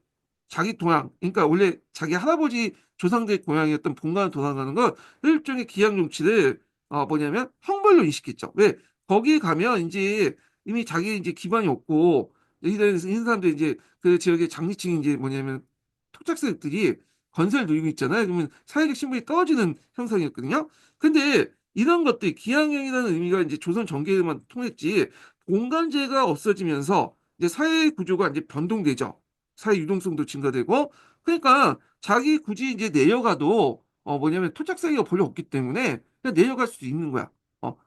자기 고향, 그러니까 원래 자기 할아버지 조상들의 고향이었던 본관을 돌아가는 건 일종의 기양 정치를 뭐냐면 형벌로 인식했죠. 왜? 거기에 가면 인제 이미 자기 인제 기반이 없고 이런 사람들이 인제 그 지역의 장리층이 인제 뭐냐면 토착세력들이 건설을 누리고 있잖아요. 그러면 사회적 신분이 떨어지는 현상이었거든요. 근데 이런 것들이 기양형이라는 의미가 인제 조선 전기에만 통했지 공간제가 없어지면서 이제 사회 구조가 인제 변동되죠. 사회 유동성도 증가되고 그러니까 자기 굳이 이제 내려가도 뭐냐면 토착세력이 별로 없기 때문에 그냥 내려갈 수도 있는 거야.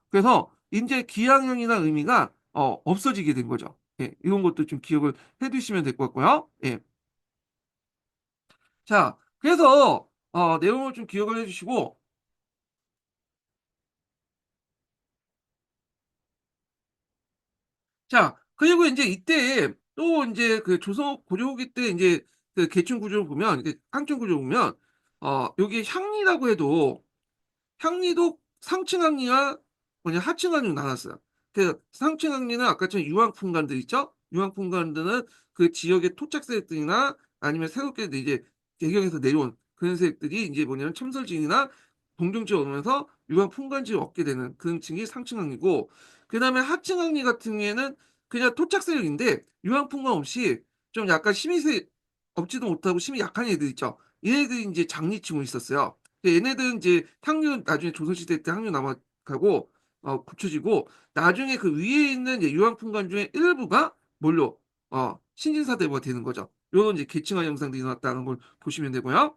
그래서 인제 기양형이나 의미가 없어지게 된 거죠. 예. 이런 것도 좀 기억을 해 두시면 될 것 같고요. 예. 자 그래서 내용을 좀 기억을 해 주시고 자 그리고 인제 이때 또 인제 그 조선 고려 후기 때 인제 그 계층 구조를 보면 이게 항청 구조를 보면 여기 향리라고 해도 향리도 상층 항리와 뭐냐 하층 항리로 나눴어요. 그 상층 항리는 아까처럼 유황풍관들 있죠? 유황풍관들은 그 지역의 토착 세력들이나 아니면 새롭게 이제 개경에서 내려온 그런 세력들이 인제 뭐냐면 첨설지이나 동정지에 오면서 유황 풍관지를 얻게 되는 그런 층이 상층항이고, 그다음에 하층항리 같은 경우에는 그냥 토착세력인데 유황 풍광 없이 좀 약간 힘이 없지도 못하고 힘이 약한 애들 있죠. 얘네들이 이제 장리층으로 있었어요. 얘네들은 이제 향류 나중에 조선시대 때 향류 남아가고 굳혀지고, 나중에 그 위에 있는 이제 유황 풍관 중에 일부가 뭘로 신진사대부가 되는 거죠. 요런 이제 계층화 현상들이 일어났다는 걸 보시면 되고요.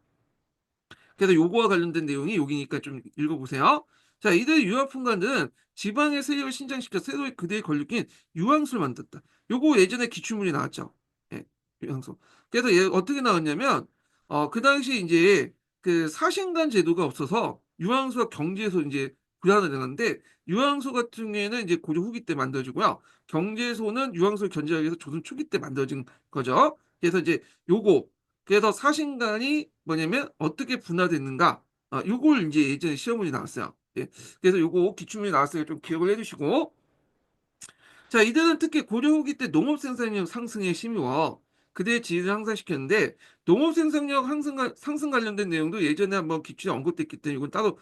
그래서 요거와 관련된 내용이 여기니까 좀 읽어보세요. 자, 이들 유황풍관들은 지방의 세력을 신장시켜 세로의 그대에 걸리긴 유황수를 만들었다. 요거 예전에 기출문이 나왔죠. 예, 유황수. 그래서 얘 어떻게 나왔냐면, 그 당시 이제 그 사신간 제도가 없어서 유황수가 경제에서 이제 불안을 되는데, 유황수 같은 경우에는 이제 고조 후기 때 만들어지고요. 경제소는 유황수를 견제하기 위해서 조선 초기 때 만들어진 거죠. 그래서 이제 요거, 그래서 사신간이 뭐냐면 어떻게 분화됐는가, 요걸 이제 예전에 시험문이 나왔어요. 예. 그래서 요거 기출문이 나왔으니까 좀 기억을 해주시고, 자, 이들은 특히 고려 후기 때 농업 생산력 상승에 힘입어 그대의 지위를 향상시켰는데, 농업 생산력 상승 관련된 내용도 예전에 한번 기출에 언급됐기 때문에 이건 따로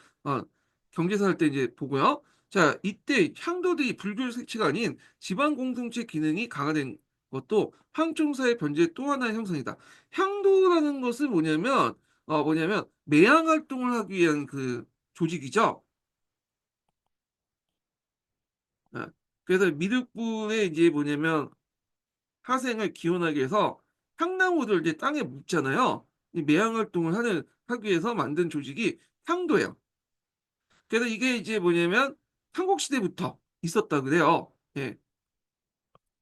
경제사 할 때 이제 보고요. 자, 이때 향도들이 불교 색치가 아닌 지방 공동체 기능이 강화된 것도 황총사의 변제의 또 하나의 형성이다. 향도라는 것은 뭐냐면 매양 활동을 하기 위한 그 조직이죠. 예. 그래서 미륵불에 이제 하생을 기원하기 위해서 향나무를 이제 땅에 묻잖아요. 이 매양 활동을 하기 위해서 만든 조직이 향도예요. 그래서 이게 이제 삼국 시대부터 있었다 그래요. 예.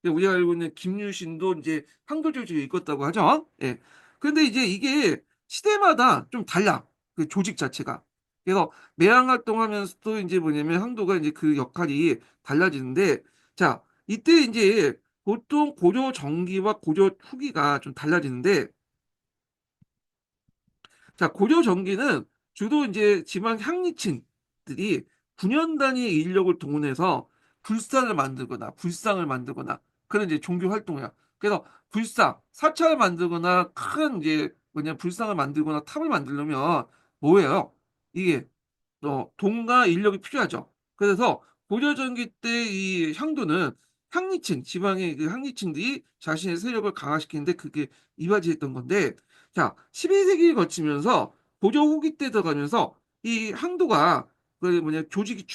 우리가 알고 있는 김유신도 이제 향도 조직을 이끌었다고 하죠. 예. 근데 이제 이게 시대마다 좀 달라. 그 조직 자체가. 그래서 매양 활동하면서도 이제 향도가 이제 그 역할이 달라지는데, 자, 이때 이제 보통 고려 정기와 고려 후기가 좀 달라지는데, 자, 고려 정기는 주로 이제 지방 향리층들이 9년 단위의 인력을 동원해서 불상을 만들거나 그런 이제 종교 활동이야. 그래서 사찰을 만들거나 큰 이제 불상을 만들거나 탑을 만들려면 뭐예요? 이게 돈과 인력이 필요하죠. 그래서 고려전기 때 이 향도는 지방의 그 향리층들이 자신의 세력을 강화시키는데 그게 이바지했던 건데, 자, 12세기를 거치면서 고려 후기 때 들어가면서 이 향도가 조직이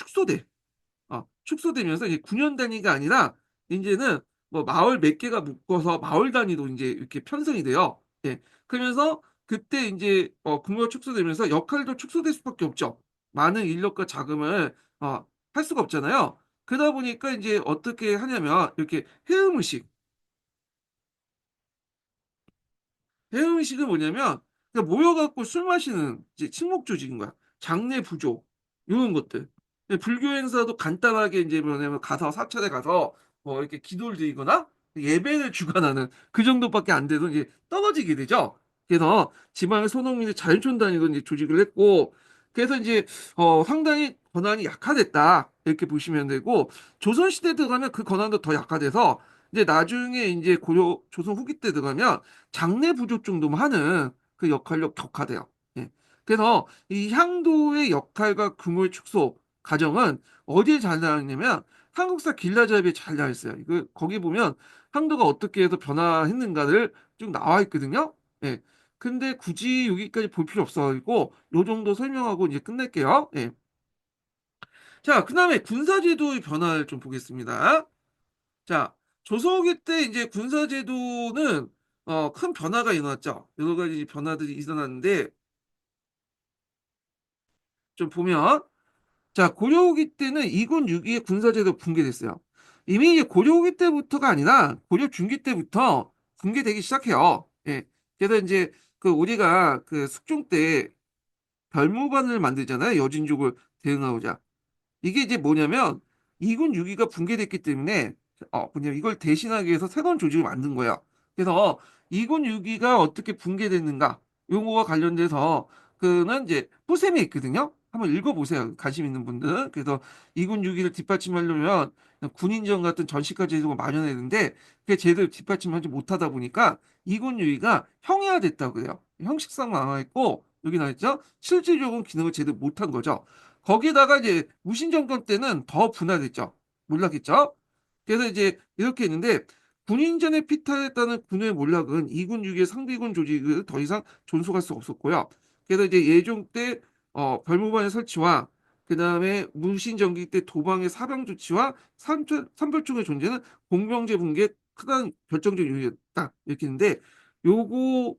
축소되면서 이제 9년 단위가 아니라 이제는 뭐 마을 몇 개가 묶어서 마을 단위로 이제 이렇게 편성이 돼요. 예. 그러면서 그때 이제 규모가 축소되면서 역할도 축소될 수밖에 없죠. 많은 인력과 자금을 할 수가 없잖아요. 그러다 보니까 이제 어떻게 하냐면 이렇게 해음의식 대응의식은 뭐냐면 그냥 모여갖고 술 마시는 이제 친목 조직인 거야. 장례 부조 이런 것들. 근데 불교 행사도 간단하게 이제 가서 사찰에 가서 뭐 이렇게 기도를 드리거나 예배를 주관하는 그 정도밖에 안 돼도 이제 떨어지게 되죠. 그래서 지방의 소농민의 자율촌 단위로 이제 조직을 했고, 그래서 이제 상당히 권한이 약화됐다 이렇게 보시면 되고, 조선 시대 들어가면 그 권한도 더 약화돼서 이제 나중에 이제 고려 조선 후기 때 들어가면 장내 부족 정도만 하는 그 역할로 격화돼요. 예. 그래서 이 향도의 역할과 규모의 축소 과정은 어디에 잘 나왔냐면 한국사 길라잡이에 잘 나와 있어요. 이거 거기 보면 향도가 어떻게 해서 변화했는가를 쭉 나와 있거든요. 예. 근데 굳이 여기까지 볼 필요 없어가지고 요 정도 설명하고 이제 끝낼게요. 예. 자, 그다음에 군사제도의 변화를 좀 보겠습니다. 자, 조선후기 때 이제 군사제도는 큰 변화가 일어났죠. 여러 가지 변화들이 일어났는데, 좀 보면, 자, 고려후기 때는 2군 6위의 군사제도 붕괴됐어요. 이미 이제 고려후기 때부터가 아니라 고려 중기 때부터 붕괴되기 시작해요. 예. 그래서 이제 그 우리가 그 숙종 때 별무반을 만들잖아요. 여진족을 대응하고자. 이게 이제 뭐냐면 2군 6위가 붕괴됐기 때문에 이걸 대신하기 위해서 새로운 조직을 만든 거예요. 그래서 2군 6위가 어떻게 붕괴됐는가 요거와 관련돼서 그는 이제 뿌셈이 있거든요. 한번 읽어보세요. 관심 있는 분들은. 그래서 2군 6위를 뒷받침하려면 군인정 같은 전시가 제도가 마련해야 되는데 그게 제대로 뒷받침하지 못하다 보니까 2군 6위가 형해화됐다고 해요. 형식상 망화했고 여기 나와 있죠? 실질적인 기능을 제대로 못한 거죠. 거기다가 이제 무신정권 때는 더 분화됐죠. 몰락했죠. 그래서 이제 이렇게 했는데 군인전에 피탈했다는 군의 몰락은 이군 6의 상비군 조직을 더 이상 존속할 수 없었고요. 그래서 이제 예종 때 별무반의 설치와 그 다음에 무신정기 때 도방의 사병 조치와 삼별총의 존재는 공병제 붕괴에 크단 결정적 요인이었다. 이렇게 했는데 요거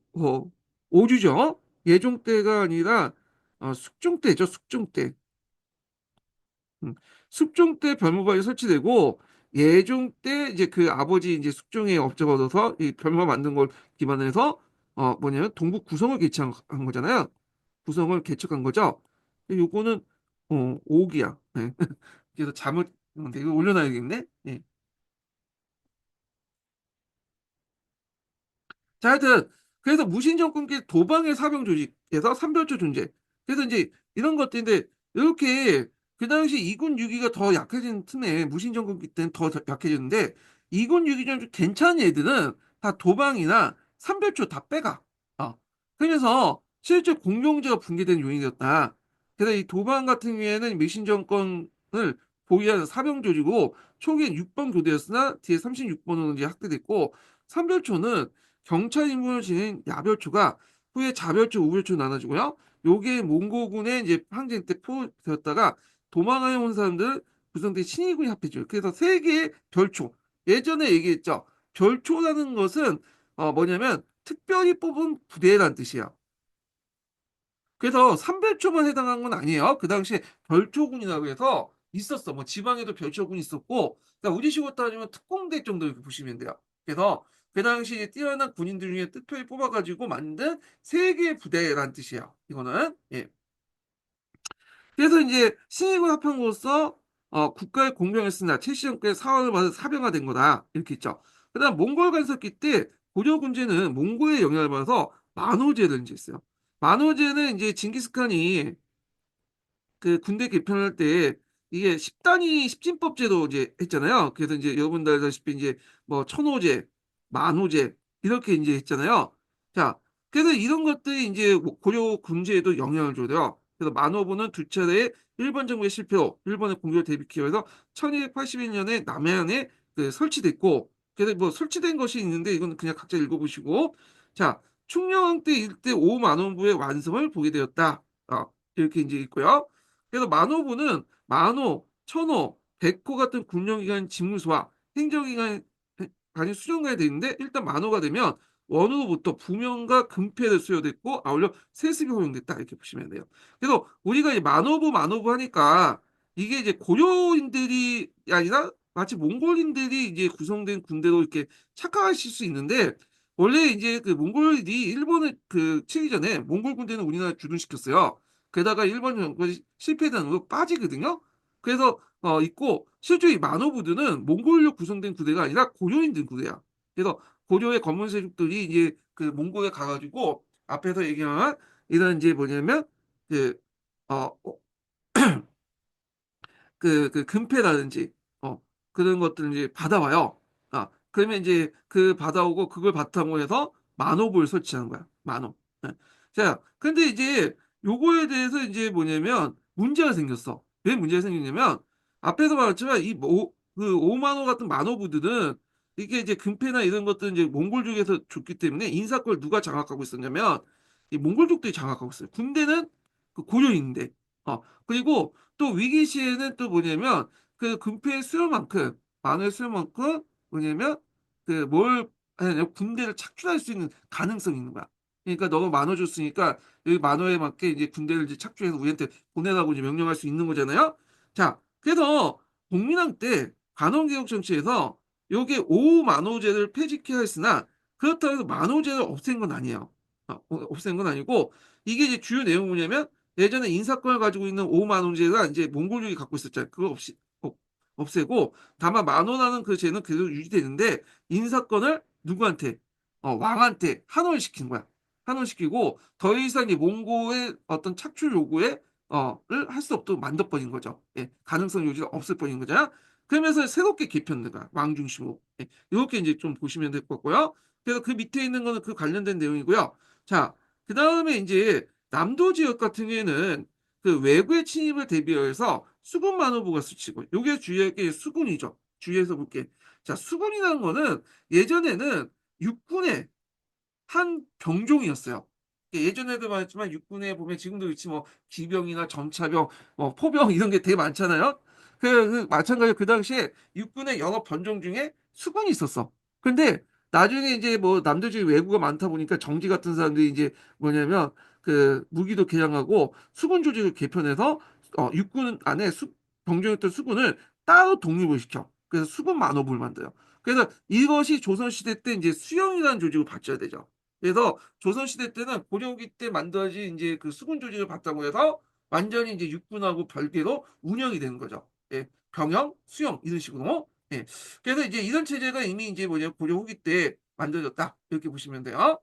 오주죠. 예종 때가 아니라 숙종 때죠. 숙종 때. 음, 숙종 때 별무반이 설치되고 예종 때 이제 그 아버지 이제 숙종의 업적 얻어서 이 별무반 만든 걸 기반으로 해서 뭐냐면 동북 구성을 개척한 거잖아요. 구성을 개척한 거죠. 요거는 오기야. 네. 그래서 잠을 이거 올려놔야겠네. 예. 자, 하여튼 그래서 무신정권기 도방의 사병 조직에서 삼별조 존재. 그래서 이제 이런 것들인데 이렇게 그 당시 2군 6위가 더 약해진 틈에 무신정권기 때는 더 약해졌는데 2군 6위 좀 괜찮은 애들은 다 도방이나 삼별조 다 빼가. 그래서 실제 공룡제가 붕괴된 요인이었다. 그래서 이 도방 같은 경우에는 무신정권을 보위하는 사병 조직이고 초기엔 6번 교대였으나 뒤에 36번으로 이제 확대됐고 삼별초는 경찰 임무를 지닌 야별초가 후에 자별초, 우별초로 나눠지고요. 요게 몽고군의 이제 항쟁 때 포되었다가 도망해 온 사람들 구성된 신의군이 합해져요. 그래서 세 개의 별초. 예전에 얘기했죠. 별초라는 것은 뭐냐면 특별히 뽑은 부대라는 뜻이에요. 그래서 삼별초만 해당한 건 아니에요. 그 당시에 별초군이라고 해서 있었어. 뭐 지방에도 별초군이 있었고, 그러니까 우리식으로 따지면 특공대 정도 이렇게 보시면 돼요. 그래서 그 당시 뛰어난 군인들 중에 특별히 뽑아가지고 만든 세 개의 부대라는 뜻이에요. 이거는 예. 그래서 이제 신입을 합함으로써 국가의 공병했으나 최시정권의 사원을 받아 사병화된 거다. 이렇게 있죠. 그다음 몽골 간섭기 때 고려 군제는 몽골의 영향을 받아서 만호제를 이제 했어요. 만호제는 이제 징기스칸이 그 군대 개편할 때 이게 십단위 십진법제도 이제 했잖아요. 그래서 이제 여러분들 알다시피 이제 뭐 천호제, 만호제 이렇게 이제 했잖아요. 자, 그래서 이런 것들이 이제 고려 군제에도 영향을 줘요. 그래서 만호부는 두 차례 일본 정부의 실패로 일본의 공격을 대비키워서 1281년에 남해안에 그 설치됐고, 그래서 뭐 설치된 것이 있는데 이건 그냥 각자 읽어보시고, 자, 충녕왕 때 일대 오만호부의 완성을 보게 되었다. 이렇게 이제 있고요. 그래서 만호부는 만호, 천호, 백호 같은 군령기관 집무소와 행정기관이 수정가야 되는데 일단 만호가 되면 원으로부터 부명과 금패를 수여됐고 아울러 세습이 허용됐다 이렇게 보시면 돼요. 그래서 우리가 이제 만호부 하니까 이게 이제 고려인들이 아니라 마치 몽골인들이 이제 구성된 군대로 이렇게 착각하실 수 있는데 원래 이제 그 몽골이 일본을 그 치기 전에 몽골 군대는 우리나라 주둔시켰어요. 게다가 일본 정권이 실패한 거 빠지거든요. 그래서 있고 실제 이 만호부두는 몽골로 구성된 부대가 아니라 고려인들 부대야. 그래서 고려의 검은 세력들이 이제 그 몽골에 가가지고 앞에서 얘기한 이런 이제 뭐냐면 그 어, 그 금패라든지 그런 것들을 이제 받아와요. 그러면 이제 그 받아오고 그걸 바탕으로 해서 만호부를 설치하는 거야. 만호. 네. 자, 근데 이제 요거에 대해서 이제 뭐냐면 문제가 생겼어. 왜 문제가 생겼냐면 앞에서 말했지만 그 오만호 같은 만호부들은 이게 이제 금패나 이런 것들은 이제 몽골족에서 줬기 때문에 인사권을 누가 장악하고 있었냐면 이 몽골족들이 장악하고 있어요. 군대는 그 고려인데. 그리고 또 위기 시에는 또 뭐냐면 그 금패의 수요만큼 만호의 수요만큼 뭐냐면 그 뭘 하냐 군대를 착출할 수 있는 가능성이 있는 거야. 그러니까 너가 만호 줬으니까 여기 만호에 맞게 이제 군대를 이제 착출해서 우리한테 보내라고 이제 명령할 수 있는 거잖아요. 자, 그래서 동민왕 때 관원개혁 정치에서 요게 5만호제를 폐지케 했으나 그렇다고 해서 만호제를 없앤 건 아니에요. 없앤 건 아니고 이게 이제 주요 내용이 뭐냐면 예전에 인사권을 가지고 있는 5만 원제가 이제 몽골족이 갖고 있었잖아요. 그거 없애고 다만 만 원하는 그 제는 계속 유지되는데 인사권을 누구한테 왕한테 한원시킨 거야. 한원시키고 더 이상 이 몽고의 어떤 착출 요구에 를 할 수 없도록 만들어버린 거죠. 예, 가능성 요지가 없을 뻔인 거잖아. 그러면서 새롭게 개편된 거야. 왕 중심으로. 예, 이렇게 이제 좀 보시면 될 것 같고요. 그래서 그 밑에 있는 거는 그 관련된 내용이고요. 자, 그 다음에 이제 남도 지역 같은 경우에는 그 외구의 침입을 대비해서 수군 만호부가 스치고 요게 주의할 게 수군이죠. 주의해서 볼게. 자, 수군이라는 거는 예전에는 육군의 한 병종이었어요. 예전에도 말했지만 육군에 보면 지금도 그렇지 뭐 기병이나 전차병, 뭐 포병 이런 게 되게 많잖아요. 마찬가지로 그 당시에 육군의 여러 변종 중에 수군이 있었어. 근데 나중에 이제 뭐 남도주의 왜구가 많다 보니까 정지 같은 사람들이 이제 뭐냐면 그 무기도 개량하고 수군 조직을 개편해서 육군 안에 병종이었던 수군을 따로 독립을 시켜. 그래서 수군 만호부를 만들어요. 그래서 이것이 조선시대 때 이제 수영이라는 조직을 받쳐야 되죠. 그래서 조선시대 때는 고려기 때 만들어진 이제 그 수군 조직을 바탕으로 해서 완전히 이제 육군하고 별개로 운영이 되는 거죠. 예, 병영, 수영 이런 식으로. 예. 그래서 이제 이런 체제가 이미 이제 뭐냐 고려 후기 때 만들어졌다 이렇게 보시면 돼요.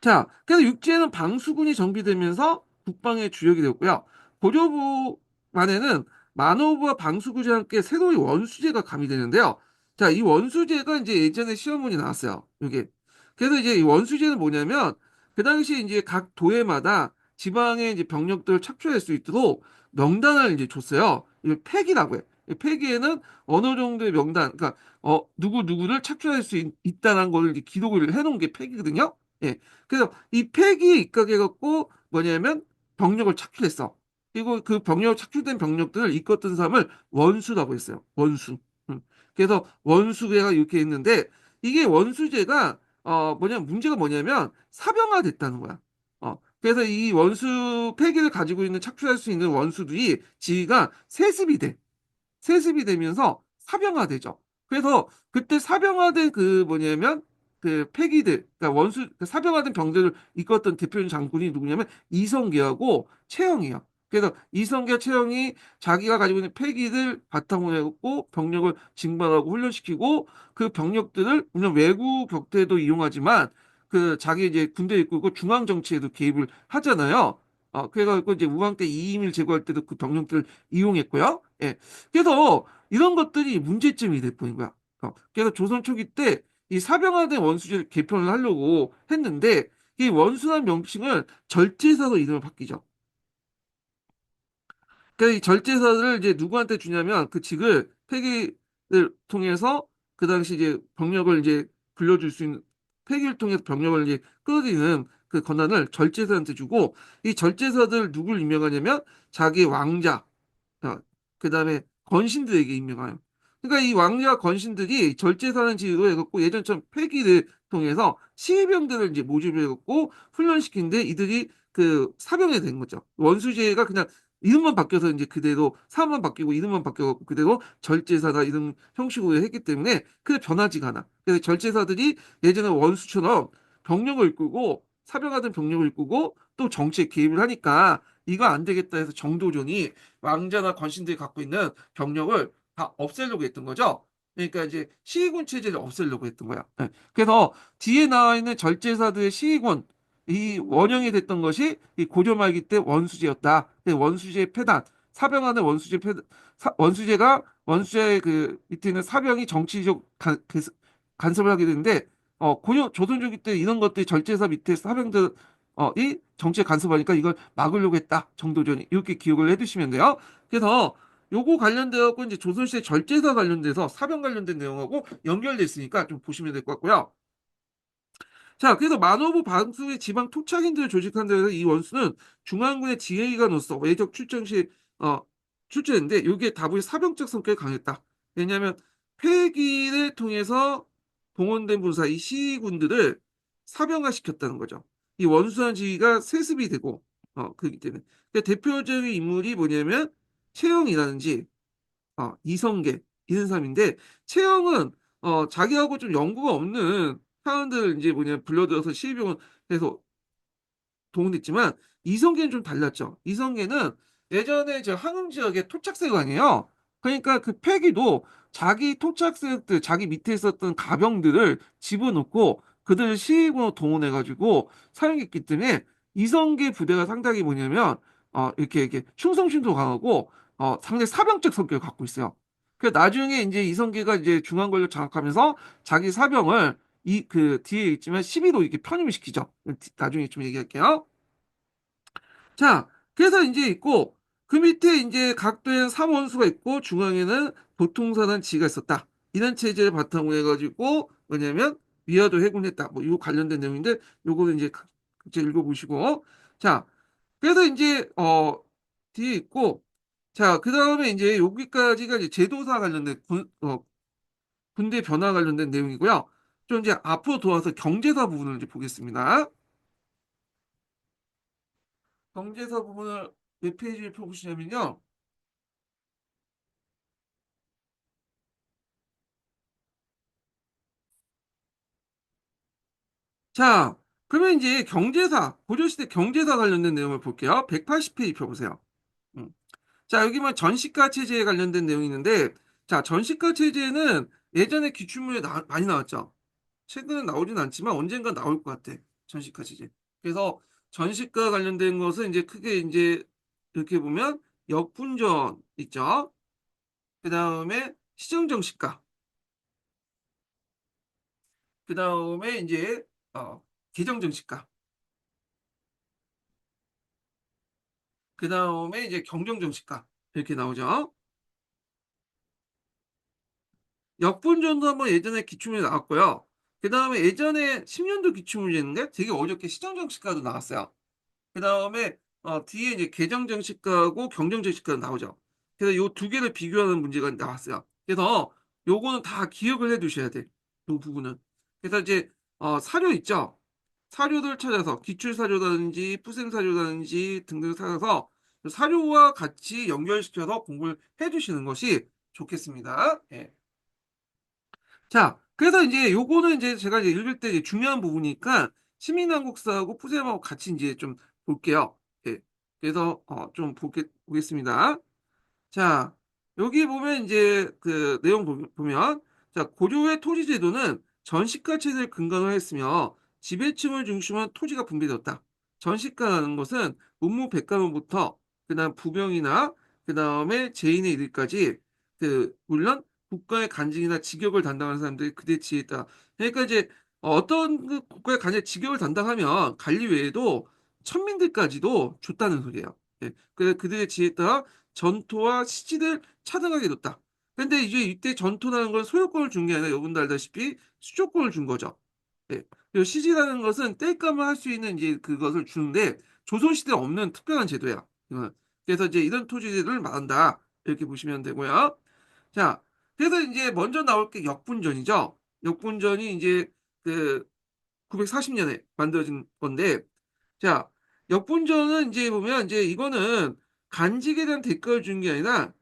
자, 그래서 육지에는 방수군이 정비되면서 국방의 주역이 되었고요. 고려부 만에는 만호부와 방수군과 함께 새로운 원수제가 가미되는데요. 자, 이 원수제가 이제 예전에 시험문이 나왔어요. 이게. 그래서 이제 이 원수제는 뭐냐면 그 당시 이제 각 도에마다 지방의 이제 병력들을 착취할 수 있도록 명단을 이제 줬어요. 이걸 폐기라고 해요. 이 폐기에는 어느 정도의 명단, 그러니까 누구 누구를 착취할 수 있다는 걸 이제 기록을 해놓은 게 폐기거든요. 예. 그래서 이 폐기에 입각해갖고 뭐냐면 병력을 착취했어. 그리고 그 병력 착취된 병력들을 이끌었던 사람을 원수라고 했어요. 원수. 음. 그래서 원수가 이렇게 있는데 이게 원수제가 문제가 뭐냐면 사병화됐다는 거야. 그래서 이 원수 폐기를 가지고 있는 착취할 수 있는 원수들이 지위가 세습이 돼. 세습이 되면서 사병화되죠. 그래서 그때 사병화된 그 뭐냐면 그 패기들, 그러니까 원수 그 사병화된 병들을 이끌었던 대표적인 장군이 누구냐면 이성계하고 최영이야. 그래서 이성계, 최영이 자기가 가지고 있는 패기들 바탕으로 해갖고 병력을 징발하고 훈련시키고 그 병력들을 물론 외구 격퇴도 이용하지만 그 자기 이제 군대 이끌고 중앙 정치에도 개입을 하잖아요. 그래가지고 이제 우왕 때 이임을 제거할 때도 그 병력들을 이용했고요. 예. 그래서 이런 것들이 문제점이 돼버린 거야. 그래서 조선 초기 때 이 사병화된 원수제를 개편을 하려고 했는데 이 원수란 명칭을 절제사로 이름을 바뀌죠. 그러니까 이 절제사를 이제 누구한테 주냐면 그 직을 폐기를 통해서 그 당시 이제 병력을 이제 불려줄 수 있는 폐기를 통해서 병력을 이제 끌어들이는 그 권한을 절제사한테 주고 이 절제사들 누굴 임명하냐면 자기 왕자 그다음에 건신들에게 임명하여. 그러니까 이 왕자 건신들이 절제사는 지위로 해갖고 예전처럼 패기를 통해서 시해병들을 이제 모집해갖고 훈련시키는데 이들이 그 사병이 된 거죠. 원수제가 그냥 이름만 바뀌어서 이제 그대로 사람만 바뀌고 이름만 바뀌어갖고 그대로 절제사다 이런 형식으로 했기 때문에 그게 변하지가 않아. 그래서 절제사들이 예전에 원수처럼 병력을 이끌고 사병하던 병력을 이끌고 또 정치에 개입을 하니까 이거 안 되겠다 해서 정도전이 왕자나 건신들이 갖고 있는 병력을 다 없애려고 했던 거죠. 그러니까 이제 시위군 체제를 없애려고 했던 거야. 예. 그래서 뒤에 나와 있는 절제사들의 시위군 이 원형이 됐던 것이 이 고려 말기 때 원수제였다. 원수제 폐단, 사병하는 원수제 폐단, 원수제가 원수제의 그 밑에 있는 사병이 정치적 간섭을 하게 되는데 고려 조선조기 때 이런 것들이 절제사 밑에 사병들 이 정치에 간섭하니까 이걸 막으려고 했다. 정도전이 이렇게 기억을 해두시면 돼요. 그래서 요거 관련되어 갖고 이제 조선시대 절제사 관련돼서 사병 관련된 내용하고 연결돼 있으니까 좀 보시면 될 것 같고요. 자, 그래서 만호부 방수의 지방 토착인들을 조직한 데서 이 원수는 중앙군의 지휘관으로서 외적 출정 시 출전했는데 이게 다분히 사병적 성격이 강했다. 왜냐하면 패기를 통해서 동원된 부사 이 시군들을 사병화시켰다는 거죠. 이 원수한 지위가 세습이 되고 그렇기 때문에 대표적인 인물이 뭐냐면 최영이라든지 이성계 이런 사람인데 최영은 자기하고 좀 연구가 없는 사람들 이제 불러들여서 시비병원 해서 동원됐지만 이성계는 좀 달랐죠. 이성계는 예전에 저 항응 지역의 토착세관이에요. 그러니까 그 패기도 자기 토착세력들, 자기 밑에 있었던 가병들을 집어넣고 그들을 시위군으로 동원해가지고 사용했기 때문에 이성계 부대가 상당히 뭐냐면 이렇게 충성심도 강하고 상당히 사병적 성격을 갖고 있어요. 그 나중에 이제 이성계가 이제 중앙 권력 장악하면서 자기 사병을 이 그 뒤에 있지만 12로 이렇게 편입을 시키죠. 나중에 좀 얘기할게요. 자, 그래서 이제 있고, 그 밑에 이제 각도에 삼원수가 있고, 중앙에는 도통사단 지가 있었다. 이런 체제를 바탕으로 해가지고, 뭐냐면, 위화도 해군했다. 뭐, 이거 관련된 내용인데, 요거는 이제 이제 읽어보시고. 자, 그래서 이제, 뒤에 있고, 자, 그 다음에 이제 여기까지가 이제 제도사 관련된 군대 변화 관련된 내용이고요. 좀 이제 앞으로 돌아와서 경제사 부분을 이제 보겠습니다. 경제사 부분을 몇 페이지를 펴보시냐면요. 자, 그러면 이제 경제사, 고려시대 경제사 관련된 내용을 볼게요. 180페이지 펴보세요. 음. 자, 여기만 전시가 체제에 관련된 내용이 있는데, 자, 전시가 체제는 예전에 기출문에 많이 나왔죠. 최근에 나오진 않지만 언젠가 나올 것 같아. 전시가 체제. 그래서 전시가 관련된 것은 이제 크게 이제 이렇게 보면 역분전 있죠. 그 다음에 시정정시가. 그 다음에 이제 개정정시가. 그 다음에 이제 경정정시가. 이렇게 나오죠. 역분전도 한번 예전에 기출문제 나왔고요. 그 다음에 예전에 10년도 기출문제인데 되게 어렵게 시정정시가도 나왔어요. 그 다음에 뒤에 이제 개정정시가하고 경정정시가 나오죠. 그래서 요 두 개를 비교하는 문제가 나왔어요. 그래서 요거는 다 기억을 해 두셔야 돼. 요 부분은. 그래서 이제 사료 있죠. 사료들 찾아서 기출 사료라든지 부생 사료라든지 등등 찾아서 사료와 같이 연결시켜서 공부를 해 주시는 것이 좋겠습니다. 예. 자, 그래서 이제 요거는 이제 제가 이제 읽을 때 이제 중요한 부분이니까 시민한국사하고 푸셈하고 같이 이제 좀 볼게요. 예. 그래서 보겠습니다. 자, 여기 보면 이제 그 내용 보면, 자, 고려의 토지 제도는 전시가 체제를 근간으로 했으며 지배층을 중심으로 토지가 분배되었다. 전시가라는 것은 문무 백가문부터 그다음 부병이나 그다음에 제인에 이르기까지 물론 국가의 간직이나 직역을 담당하는 사람들이 그대 지혜다. 그러니까 이제 어떤 그 국가의 간직 직역을 담당하면 관리 외에도 천민들까지도 줬다는 소리예요. 예. 그래 그들의 지혜에 따라 전토와 시지를 차등하게 뒀다. 근데 이제 이때 전토라는 건 소유권을 준 게 아니라 여러분도 알다시피 수조권을 준 거죠. 예. 그리고 시지라는 것은 땔감을 할 수 있는 이제 그것을 주는데 조선시대에 없는 특별한 제도야. 그래서 이제 이런 토지를 말한다. 이렇게 보시면 되고요. 자, 그래서 이제 먼저 나올 게 역분전이죠. 역분전이 이제 그 940년에 만들어진 건데, 자, 역분전은 이제 보면 이제 이거는 간직에 대한 대가를 주는 게 아니라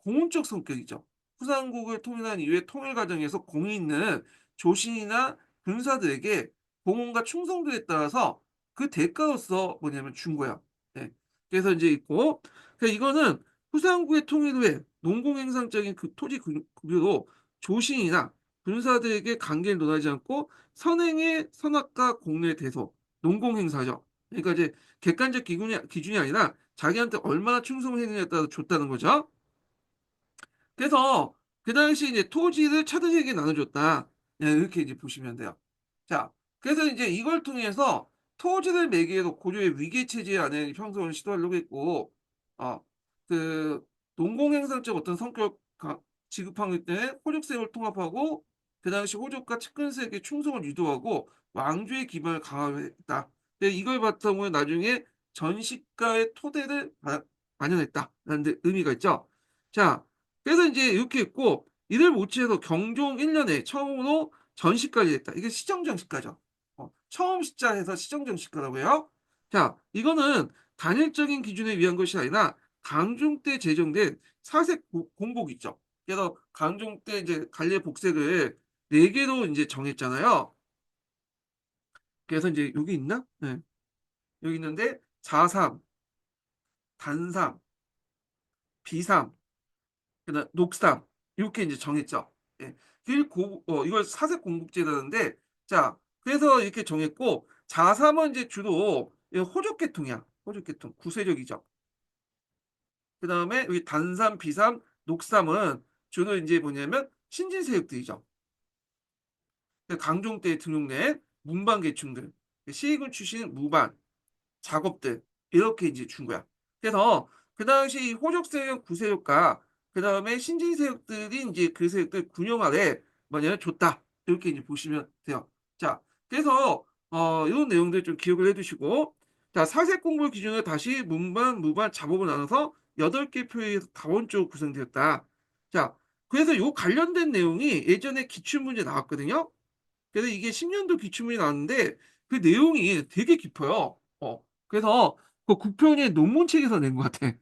공훈적 성격이죠. 후삼국을 통일한 이후에 통일 과정에서 공이 있는 조신이나 군사들에게 공헌과 충성도에 따라서 그 대가로서 뭐냐면 준 거야. 네. 그래서 이제 있고, 그러니까 이거는 후삼국의 통일 후에 농공행상적인 그 토지 급여로 조신이나 군사들에게 관계를 논하지 않고 선행의 선악과 공로의 대소, 농공행사죠. 그러니까 이제 객관적 기준이 아니라 자기한테 얼마나 충성을 했느냐에 따라 줬다는 거죠. 그래서 그 당시 이제 토지를 차등에게 나눠줬다. 네, 이렇게 이제 보시면 돼요. 자, 그래서 이제 이걸 통해서 토지를 매개로 고려의 위계 체제 안에 형성을 시도하려고 했고, 어, 그 농공행상적 어떤 성격 지급하기 때문에 호족세를 통합하고 그 당시 호족과 측근세에게 충성을 유도하고 왕조의 기반을 강화했다. 이걸 바탕으로 나중에 전시가의 토대를 마련했다라는 의미가 있죠. 자, 그래서 이제 이렇게 있고 이를 모치해서 경종 1년에 처음으로 전시까지 했다. 이게 시정정시가죠. 처음 시자해서 시정정시가라고 해요. 자, 이거는 단일적인 기준에 위한 것이 아니라 강종 때 제정된 사색 공복 있죠. 그래서 강종 때 이제 관례 복색을 네 개로 이제 정했잖아요. 그래서 이제 여기 있나? 네. 여기 있는데 자삼, 단삼, 비삼, 그다음 녹삼 이렇게 이제 정했죠. 예. 이걸 사색 공급제라는데 자 그래서 이렇게 정했고 자삼은 이제 주로 호족 계통이야. 호족 계통 구세력이죠. 그다음에 여기 단삼, 비삼, 녹삼은 주로 이제 뭐냐면 신진세력들이죠. 강종 때 등용된 문반 계층들, 시군 출신 무반 작업들. 이렇게 이제 준 거야. 그래서 그 당시 이 호적 세력, 구세력과 그다음에 신진 세력들이 이제 그 세력들 군용 아래 뭐냐면 줬다. 이렇게 이제 보시면 돼요. 자, 그래서 이런 내용들 좀 기억을 해 두시고 자, 사색 공부 기준을 다시 문반, 무반, 자법을 나눠서 8개 표에서 다원적으로 구성되었다. 자, 그래서 요 관련된 내용이 예전에 기출문제 나왔거든요. 그래서 이게 10년도 기출문이 나왔는데 그 내용이 되게 깊어요. 그래서 그 국평의 논문책에서 낸 것 같아.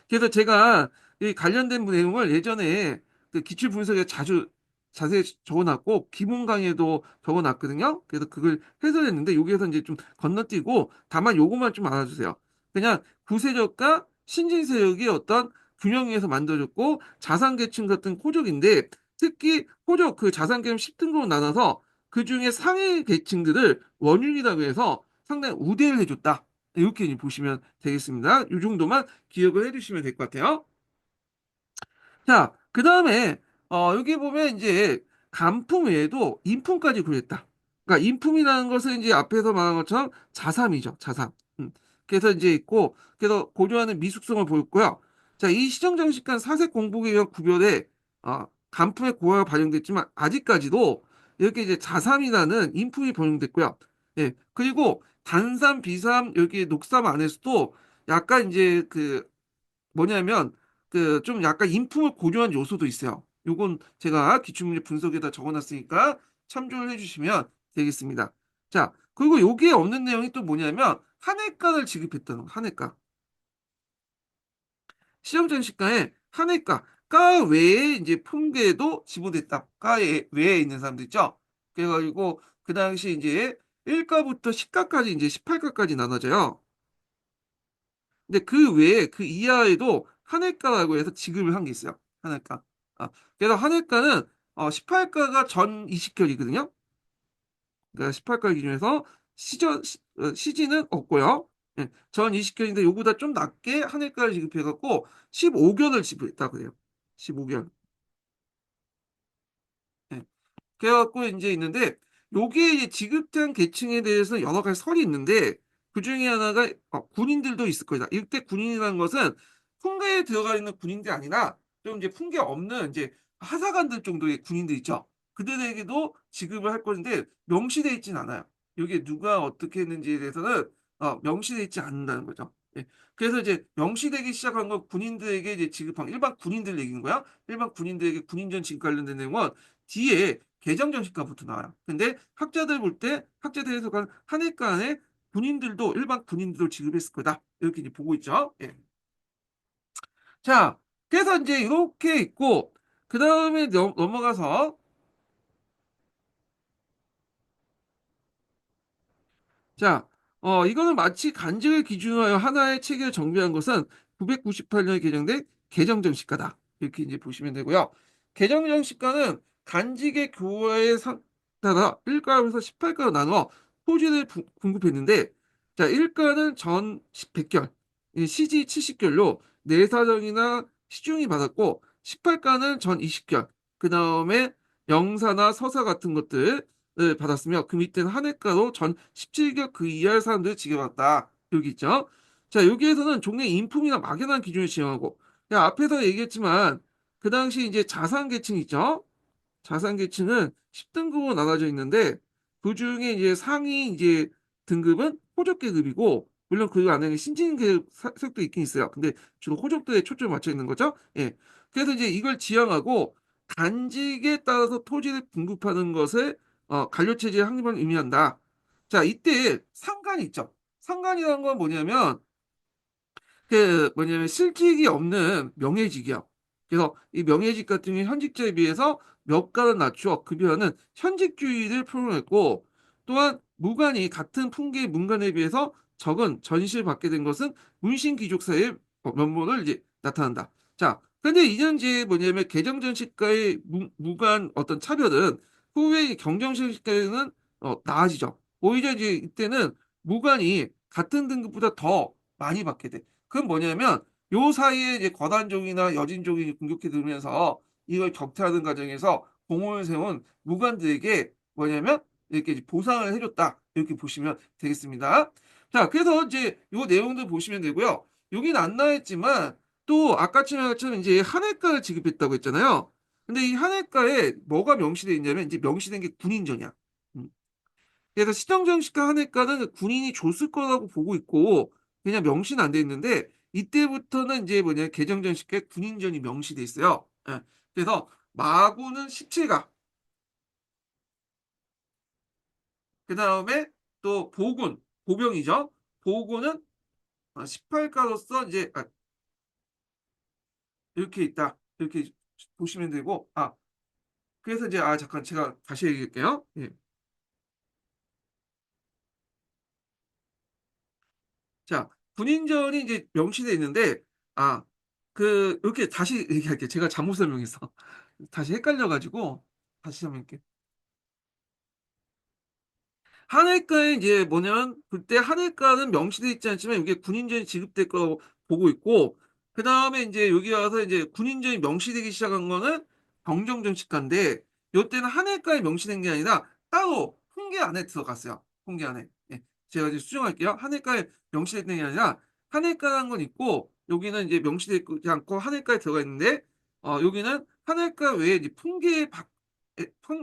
그래서 제가 이 관련된 내용을 예전에 그 기출 분석에 자주 자세히 적어놨고 기본 강의에도 적어놨거든요. 그래서 그걸 해설했는데 여기에서 이제 좀 건너뛰고 다만 요것만 좀 알아주세요. 그냥 구세력과 신진세력이 어떤 균형에서 만들어졌고 자산계층 같은 호적인데 특히 호적 그 자산계층 10등급으로 나눠서 그 중에 상위 계층들을 원흉이라고 해서 상당히 우대를 해줬다. 이렇게 보시면 되겠습니다. 이 정도만 기억을 해주시면 될 것 같아요. 자, 그 다음에, 여기 보면 이제 간품 외에도 인품까지 구했다. 그러니까 인품이라는 것은 이제 앞에서 말한 것처럼 자삼이죠. 자삼. 그래서 이제 있고, 그래서 고려하는 미숙성을 보였고요. 자, 이 시정장식간 사색 공복에 의한 구별에, 간품의 고하가 반영됐지만, 아직까지도 이렇게 이제 자삼이라는 인품이 반영됐고요. 예. 그리고 단삼, 비삼, 여기 녹삼 안에서도 약간 이제 그 뭐냐면 그 좀 약간 인품을 고려한 요소도 있어요. 요건 제가 기출문제 분석에다 적어놨으니까 참조를 해주시면 되겠습니다. 자, 그리고 여기에 없는 내용이 또 뭐냐면 한해가를 지급했다는 거, 한해가. 시험장식가에 한해가, 가 외에 이제 품계도 지불됐다. 가 외에 있는 사람들 있죠? 그래가지고 그 당시 이제 1가부터 10가까지 이제 18가까지 나눠져요. 근데 그 외에 그 이하에도 한해가라고 해서 지급을 한 게 있어요. 한해가. 그래서 한해가는 18가가 전 20결이거든요. 그러니까 18가 기준에서 시지는 없고요. 예, 전 20결인데 요보다 좀 낮게 한해가를 지급해갖고 15결을 지급했다 그래요. 15결. 그래갖고 이제 있는데 요게 이제 지급된 계층에 대해서 여러 가지 설이 있는데 그 중에 하나가 군인들도 있을 거다. 이때 군인이라는 것은 풍계에 들어가 있는 군인들이 아니라 좀 이제 풍계 없는 이제 하사관들 정도의 군인들 있죠. 그들에게도 지급을 할 것인데 명시돼 있진 않아요. 이게 누가 어떻게 했는지에 대해서는 명시돼 있지 않는다는 거죠. 예. 그래서 이제 명시되기 시작한 건 군인들에게 이제 지급한 일반 군인들 얘기인 거야. 일반 군인들에게 군인전 지급 관련된 내용은 뒤에 개정 정신가부터 나와요. 근데 학자들 볼 때 학자들 해석한 한해가 안에 군인들도 일반 군인들도 지급했을 거다. 이렇게 이제 보고 있죠. 예. 자, 그래서 이제 이렇게 있고 그 다음에 넘어가서 자, 이거는 마치 간직을 기준으로 하여 하나의 체계를 정비한 것은 998년에 개정된 개정정식가다. 이렇게 이제 보시면 되고요. 개정정식가는 간직의 교화에 따라 1가에서 18가로 나눠 토지를 공급했는데, 자, 1가는 전 100결, 시지 70결로 내사정이나 시중이 받았고, 18가는 전 20결, 그 다음에 영사나 서사 같은 것들, 을 받았으며 그 밑에는 한해가로 전 17개 그 이하의 사람들을 지급받았다. 여기 있죠. 자, 여기에서는 종래 인품이나 막연한 기준을 지정하고 야, 앞에서 얘기했지만 그 당시 이제 자산 계층 있죠. 자산 계층은 10등급으로 나눠져 있는데 그 중에 이제 상위 이제 등급은 호적계급이고 물론 그 안에 신진계급 색도 있긴 있어요. 근데 주로 호적들에 초점을 맞춰 있는 거죠. 예. 그래서 이제 이걸 지향하고 간직에 따라서 토지를 분급하는 것을 관료체제의 확립을 의미한다. 자, 이때 상관이 있죠. 상관이라는 건 뭐냐면 그 뭐냐면 실직이 없는 명예직이야. 그래서 이 명예직 같은 경우 현직자에 비해서 몇 가닥 낮추어 급여하는 현직주의를 표현했고 또한 무관이 같은 풍계 문관에 비해서 적은 전시를 받게 된 것은 문신귀족사의 면모를 이제 나타난다. 자, 근데 이전제 뭐냐면 개정전시가의 무관 어떤 차별은 후에 경정시가에는 나아지죠. 오히려 이제 이때는 무관이 같은 등급보다 더 많이 받게 돼. 그건 뭐냐면 요 사이에 이제 거단족이나 여진족이 공격해 들면서 이걸 격퇴하는 과정에서 공을 세운 무관들에게 뭐냐면 이렇게 보상을 해줬다 이렇게 보시면 되겠습니다. 자, 그래서 이제 요 내용들 보시면 되고요. 여긴 안 나와있지만 또 아까처럼 이제 한해가를 지급했다고 했잖아요. 근데 이 한해가에 뭐가 명시되어 있냐면 이제 명시된 게 군인전이야. 음. 그래서 시정정식과 한해가는 군인이 줬을 거라고 보고 있고 그냥 명시는 안 돼 있는데 이때부터는 이제 뭐냐 개정정식에 군인전이 명시돼 있어요. 예. 그래서 마구는 17가, 그 다음에 또 보군, 보병이죠. 보군은 18가로서 이제 이렇게 있다. 이렇게 보시면 되고, 그래서 이제, 잠깐, 제가 다시 얘기할게요. 예. 자, 군인전이 이제 명시되어 있는데, 아, 이렇게 다시 얘기할게요. 제가 잘못 설명해서. 다시 헷갈려가지고, 다시 설명할게요. 한해가에 이제 뭐냐면 그때 한해가는 명시돼 있지 않지만 이게 군인전이 지급될 거 보고 있고 그 다음에 이제 여기 와서 이제 군인전이 명시되기 시작한 거는 병정정식가인데 요때는 한해가에 명시된 게 아니라 따로 훈계 안에 들어갔어요. 훈계 안에. 예. 제가 이제 수정할게요. 한해가에 명시된 게 아니라 한해가라는 건 있고 여기는 이제 명시되지 않고 한해가에 들어가 있는데 여기는 한해가 외에 이제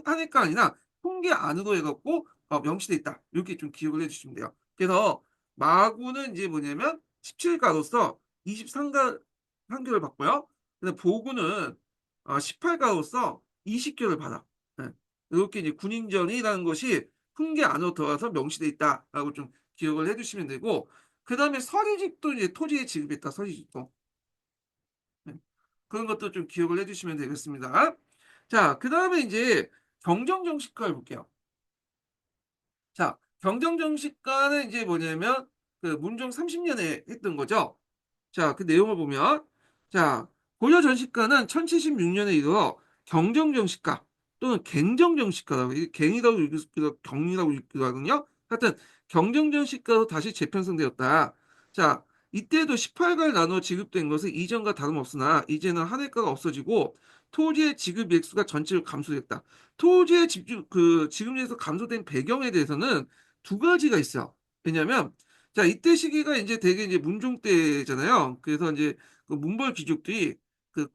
한해가 아니라 훈계 안으로 해갖고 명시돼 있다. 이렇게 좀 기억을 해주시면 돼요. 그래서 마구는 이제 뭐냐면 17가로서 23가 판결을 받고요. 근데 보구는 18가로서 20개를 받아. 네. 이렇게 이제 군인전이라는 것이 훈계 안으로 들어가서 명시돼 있다라고 좀 기억을 해주시면 되고 그 다음에 서리직도 이제 토지에 지급했다. 서리직도. 네. 그런 것도 좀 기억을 해주시면 되겠습니다. 자, 그 다음에 이제 경정정식과를 볼게요. 자, 경정정식과는 이제 뭐냐면 그 문종 30년에 했던 거죠. 자, 그 내용을 보면 자, 고려 전시가는 1076년에 이르러 경정정시가 또는 갱정정시가라고 이게 갱이라고 읽기도 하고 경이라고 읽기도 하거든요. 하여튼 경정정시가로 다시 재편성되었다. 자, 이때도 18가를 나누어 지급된 것은 이전과 다름없으나 이제는 한 해가가 없어지고 토지의 지급 액수가 전체로 감소됐다. 토지의 집주 지급액에서 감소된 배경에 대해서는 두 가지가 있어요. 왜냐하면 자, 이때 시기가 이제 되게 이제 문종 때잖아요. 그래서 이제 그 문벌 귀족들이 그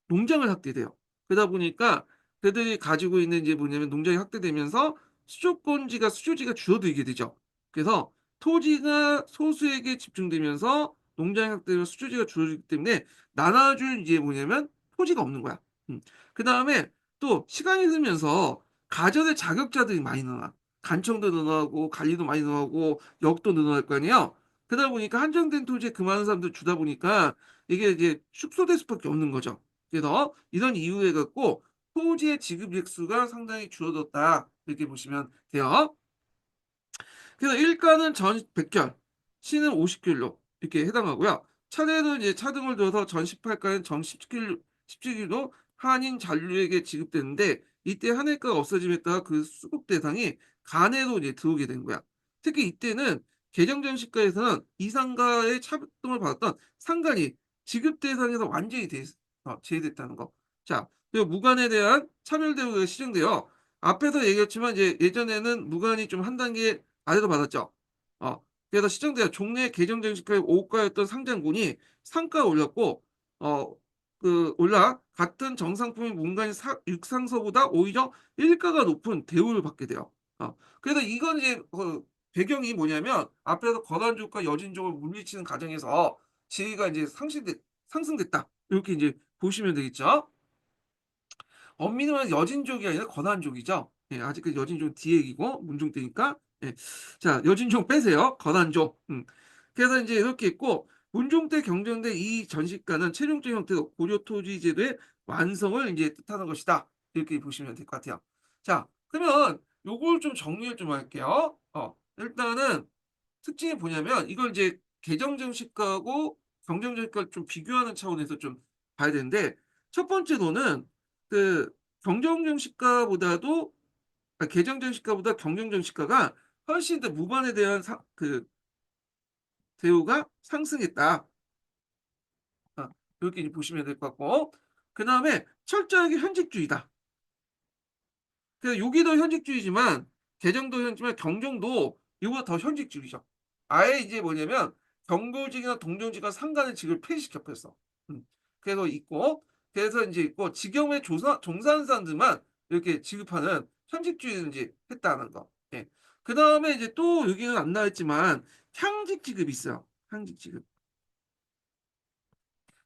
농장을 확대돼요 그러다 보니까 그들이 가지고 있는 이제 뭐냐면 농장이 확대되면서 수조지가 줄어들게 되죠. 그래서 토지가 소수에게 집중되면서 농장이 확대되면 수조지가 줄어들기 때문에 나눠줄 이제 뭐냐면 토지가 없는 거야. 음. 그 다음에 또 시간이 흐르면서 가전의 자격자들이 많이 늘어나. 간청도 늘어나고 관리도 많이 늘어나고 역도 늘어날 거 아니에요. 그러다 보니까 한정된 토지에 그 많은 사람들 주다 보니까 이게 이제 축소될 수밖에 없는 거죠. 그래서 이런 이유에 갖고 토지의 지급 액수가 상당히 줄어들었다. 이렇게 보시면 돼요. 그래서 일가는 전 100결, 시는 50결로 이렇게 해당하고요. 차례로 이제 차등을 둬서 전 18가는 전 17길로 한인 잔류에게 지급되는데 이때 한해가가 없어짐에 따라 그 수급 대상이 간해로 이제 들어오게 된 거야. 특히 이때는 개정전 시가에서는 이상가의 차등을 받았던 상간이 지급 대상에서 완전히 제외됐다는 거. 자, 그리고 무관에 대한 차별 대우가 시정되어 앞에서 얘기했지만 이제 예전에는 무관이 좀 한 단계 아래로 받았죠. 그래서 시정대가 종래 개정 정식가의 5가였던 상장군이 상가에 올렸고, 어, 올라 같은 정상품의 문간이 육상서보다 오히려 1가가 높은 대우를 받게 돼요. 그래서 이건 이제 배경이 뭐냐면 앞에서 거란족과 여진족을 물리치는 과정에서 지위가 이제 상승됐다. 이렇게 이제 보시면 되겠죠. 엄민은 여진족이 아니라 권한족이죠. 예, 아직까지 여진족 뒤에 얘기고 문종 때니까. 예. 자, 여진족 빼세요. 권한족. 그래서 이제 이렇게 있고 문종 때 경정된 이 전시가는 최종적 형태로 고려 토지 제도의 완성을 이제 뜻하는 것이다. 이렇게 보시면 될 것 같아요. 자, 그러면 요걸 좀 정리를 좀 할게요. 일단은 특징이 뭐냐면 이걸 이제 개정정식하고 경정정식과를 좀 비교하는 차원에서 좀 봐야 되는데 첫 번째로는 그 경정정식가보다도 개정정식가보다 경정정식가가 훨씬 더 무관에 대한 대우가 상승했다. 이렇게 이제 보시면 될 것 같고 그 다음에 철저하게 현직주의다. 그래서 여기도 현직주의지만 개정도 현직지만 경정도 이거보다 더 현직주의죠. 아예 이제 뭐냐면 경고직이나 동정직과 상관의 직을 폐지시켰어. 음. 그래서 있고, 그래서 이제 있고 직영에 종사하는 사람들만 이렇게 지급하는 현직주의를 이제 했다는 거. 예. 그 다음에 이제 또 여기는 안 나왔지만 향직 지급이 있어요. 향직 지급.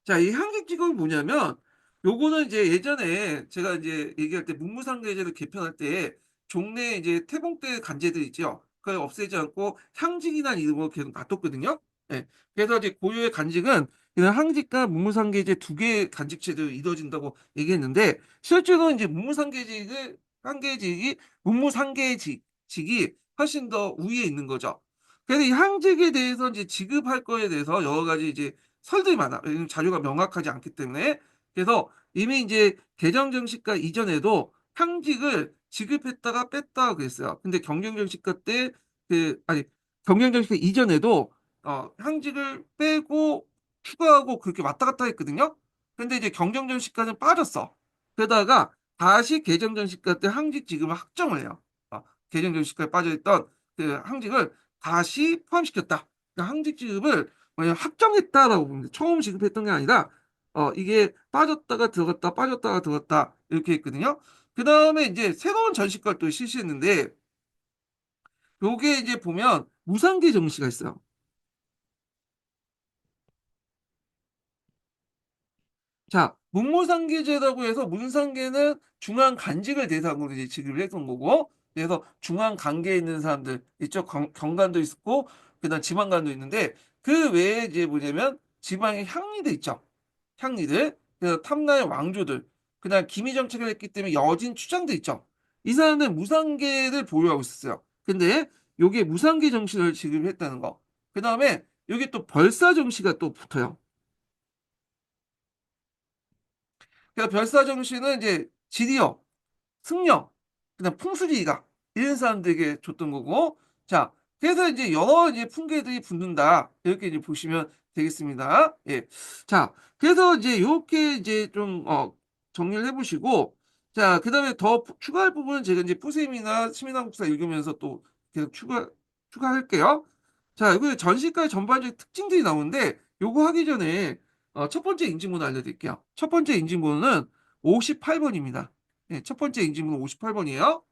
자, 이 향직 직업이 뭐냐면 요거는 이제 예전에 제가 이제 얘기할 때 문무상계제를 개편할 때 종래 이제 태봉대 간제들 있죠. 그걸 없애지 않고 향직이라는 이름으로 계속 놔뒀거든요. 예. 그래서 이제 고유의 간직은 이런 향직과 문무상계제 두 개의 간직체도 이루어진다고 얘기했는데 실제로 이제 문무상계직을 상계직이 문무상계직이 훨씬 더 우위에 있는 거죠. 그래서 이 향직에 대해서 이제 지급할 거에 대해서 여러 가지 이제 설들이 많아. 왜냐면 자료가 명확하지 않기 때문에. 그래서 이미 이제 개정정신과 이전에도 향직을 지급했다가 뺐다가 그랬어요. 근데 경영정신과 때 아니 경영정신과 이전에도 향직을 빼고 추가하고 그렇게 왔다 갔다 했거든요. 근데 이제 경영정신과는 빠졌어. 그러다가 다시 개정정신과 때 향직 지급을 확정을 해요. 개정정신과에 빠져있던 그 향직을 다시 포함시켰다. 그러니까 향직 지급을 확정했다라고 봅니다. 처음 지급했던 게 아니라 이게 빠졌다가 들어갔다 빠졌다가 들어갔다 이렇게 했거든요. 그 다음에 이제 새로운 전시과를 또 실시했는데 요게 이제 보면 무상계 정시가 있어요. 자, 문무상계제라고 해서 문상계는 중앙 간직을 대상으로 이제 지급을 했던 거고, 그래서 중앙 관계에 있는 사람들, 이쪽 경관도 있고, 그다음 지방관도 있는데, 그 외에 이제 뭐냐면 지방의 향리들 있죠. 향리들, 그래서 탐나의 왕조들, 그다음 기미 정책을 했기 때문에 여진 추장들 있죠. 이 사람들 무상계를 보유하고 있었어요. 근데 요게 무상계 정신을 지급했다는 거. 그다음에 여기 또 벌사 정시가 또 붙어요. 그러니까 별사정시는 이제 지리역, 승려, 그다음 풍수지리가 이런 사람들에게 줬던 거고, 자, 그래서 이제 여러 이제 풍계들이 붙는다 이렇게 이제 보시면 되겠습니다. 예, 자, 그래서 이제 이렇게 이제 좀 정리를 해보시고, 자, 그다음에 더 추가할 부분은 제가 이제 뿌셈이나 시민한국사 읽으면서 또 계속 추가할게요. 자, 이거 전시과의 전반적인 특징들이 나오는데, 요거 하기 전에 첫 번째 인증번호 알려드릴게요. 첫 번째 인증번호는 58번입니다. 네, 첫 번째 인증번호 58번이에요.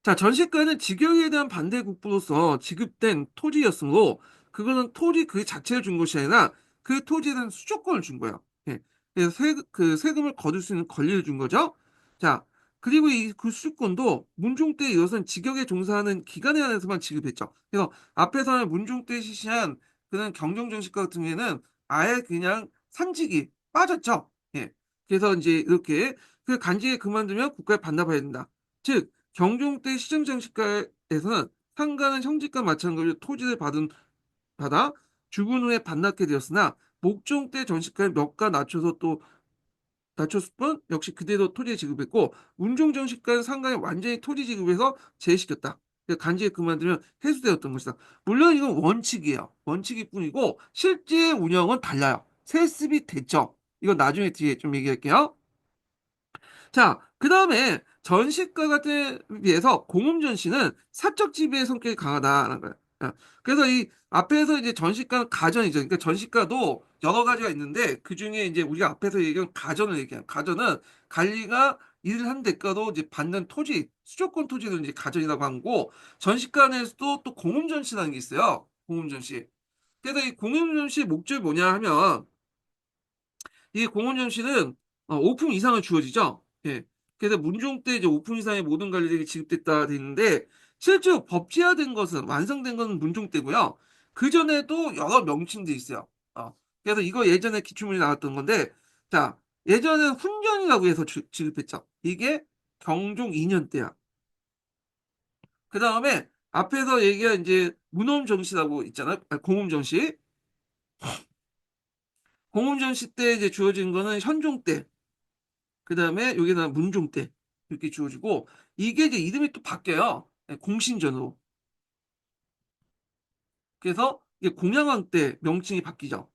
자, 전시가는 직영에 대한 반대 국부로서 지급된 토지였으므로 그거는 토지 그 자체를 준 것이 아니라 그 토지에 대한 수조권을 준 거예요. 예. 그래서 그 세금을 거둘 수 있는 권리를 준 거죠. 자, 그리고 이 그 수조권도 문종 때 이것은 직역에 종사하는 기관에 한해서만 지급했죠. 그래서 앞에서는 문종 때 실시한 그런 경정정식과 같은 경우에는 아예 그냥 산직이 빠졌죠. 예. 그래서 이제 이렇게 그 간직에 그만두면 국가에 반납해야 된다. 즉 경종 때 시정 정식가에서는 상가는 형직과 마찬가지로 토지를 받아 죽은 후에 반납게 되었으나 목종 때 전시가는 몇가 낮춰서 또 낮췄을 뿐 역시 그대로 토지에 지급했고 운종 정식가는 상가에 완전히 토지 지급해서 제시켰다. 간지에 그만두면 해소되었던 것이다. 물론 이건 원칙이에요. 원칙일 뿐이고 실제 운영은 달라요. 세습이 됐죠. 이건 나중에 뒤에 좀 얘기할게요. 자, 그 다음에 전시과 같은 비해서 공업 전시는 사적 지배의 성격이 강하다라는 거예요. 그래서 이 앞에서 이제 전시과는 가전이죠. 그러니까 전시과도 여러 가지가 있는데 그 중에 이제 우리가 앞에서 얘기한 가전을 얘기해요. 가전은 관리가 일을 한 대가로 이제 받는 토지, 수조권 토지를 이제 가전이라고 하고 전시과 내에서도 또 공업 전시라는 게 있어요. 공업 전시. 그래서 이 공업 전시의 목적이 뭐냐 하면 이 공원정시는 오품 이상을 주어지죠. 예. 그래서 문종 때 이제 오품 이상의 모든 관리들이 지급됐다 돼 있는데 실제로 법제화된 것은 완성된 것은 문종 때고요. 그 전에도 여러 명칭들이 있어요. 그래서 이거 예전에 기출문제 나왔던 건데 자 예전엔 훈련이라고 해서 지급했죠. 이게 경종 2년 때야. 그 다음에 앞에서 얘기한 이제 문엄정시라고 있잖아요. 공음정시. 공음정시 때 이제 주어진 거는 현종 때. 그 다음에 여기는 문종 때 이렇게 주어지고 이게 이제 이름이 또 바뀌어요. 네, 공신전으로. 그래서 이게 공양왕 때 명칭이 바뀌죠.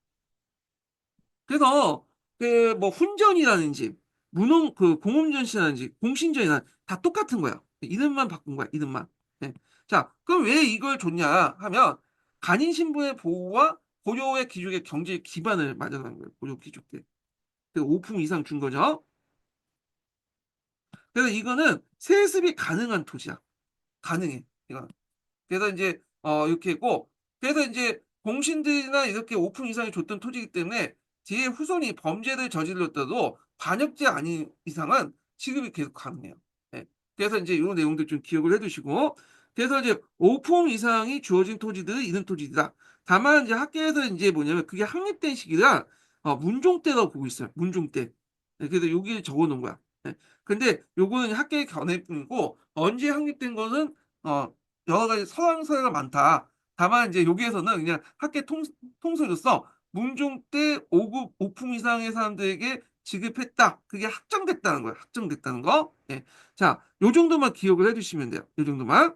그래서 그 뭐 훈전이라든지 공홈전신이라든지 공신전이나 다 똑같은 거야. 이름만 바꾼 거야, 이름만. 네. 자, 그럼 왜 이걸 줬냐 하면 간인 신분의 보호와 고려의 귀족의 경제 기반을 마련한 거예요. 고려 귀족들. 그 오품 이상 준 거죠. 그래서 이거는 세습이 가능한 토지야. 가능해. 이거. 그래서 이제 이렇게 했고 그래서 이제 공신들이나 이렇게 오픈 이상이 줬던 토지이기 때문에 뒤에 후손이 범죄를 저질렀다도 반역죄 아닌 이상은 취급이 계속 가능해요. 예. 그래서 이제 이런 내용들 좀 기억을 해두시고 그래서 이제 오품 이상이 주어진 토지들은 이런 토지다. 다만 이제 학계에서 이제 뭐냐면 그게 확립된 시기가 문종 때라고 보고 있어요. 문종 때. 예, 그래서 여기에 적어놓은 거야. 예. 근데 요거는 학계의 견해뿐이고 언제 확립된 거는 어, 여러 가지 서양서가 많다. 다만 이제 여기에서는 그냥 학계 통설로서 문종 때 5급 5품 이상의 사람들에게 지급했다. 그게 확정됐다는 거예요. 확정됐다는 거. 예. 자, 요 정도만 기억을 해주시면 돼요. 요 정도만.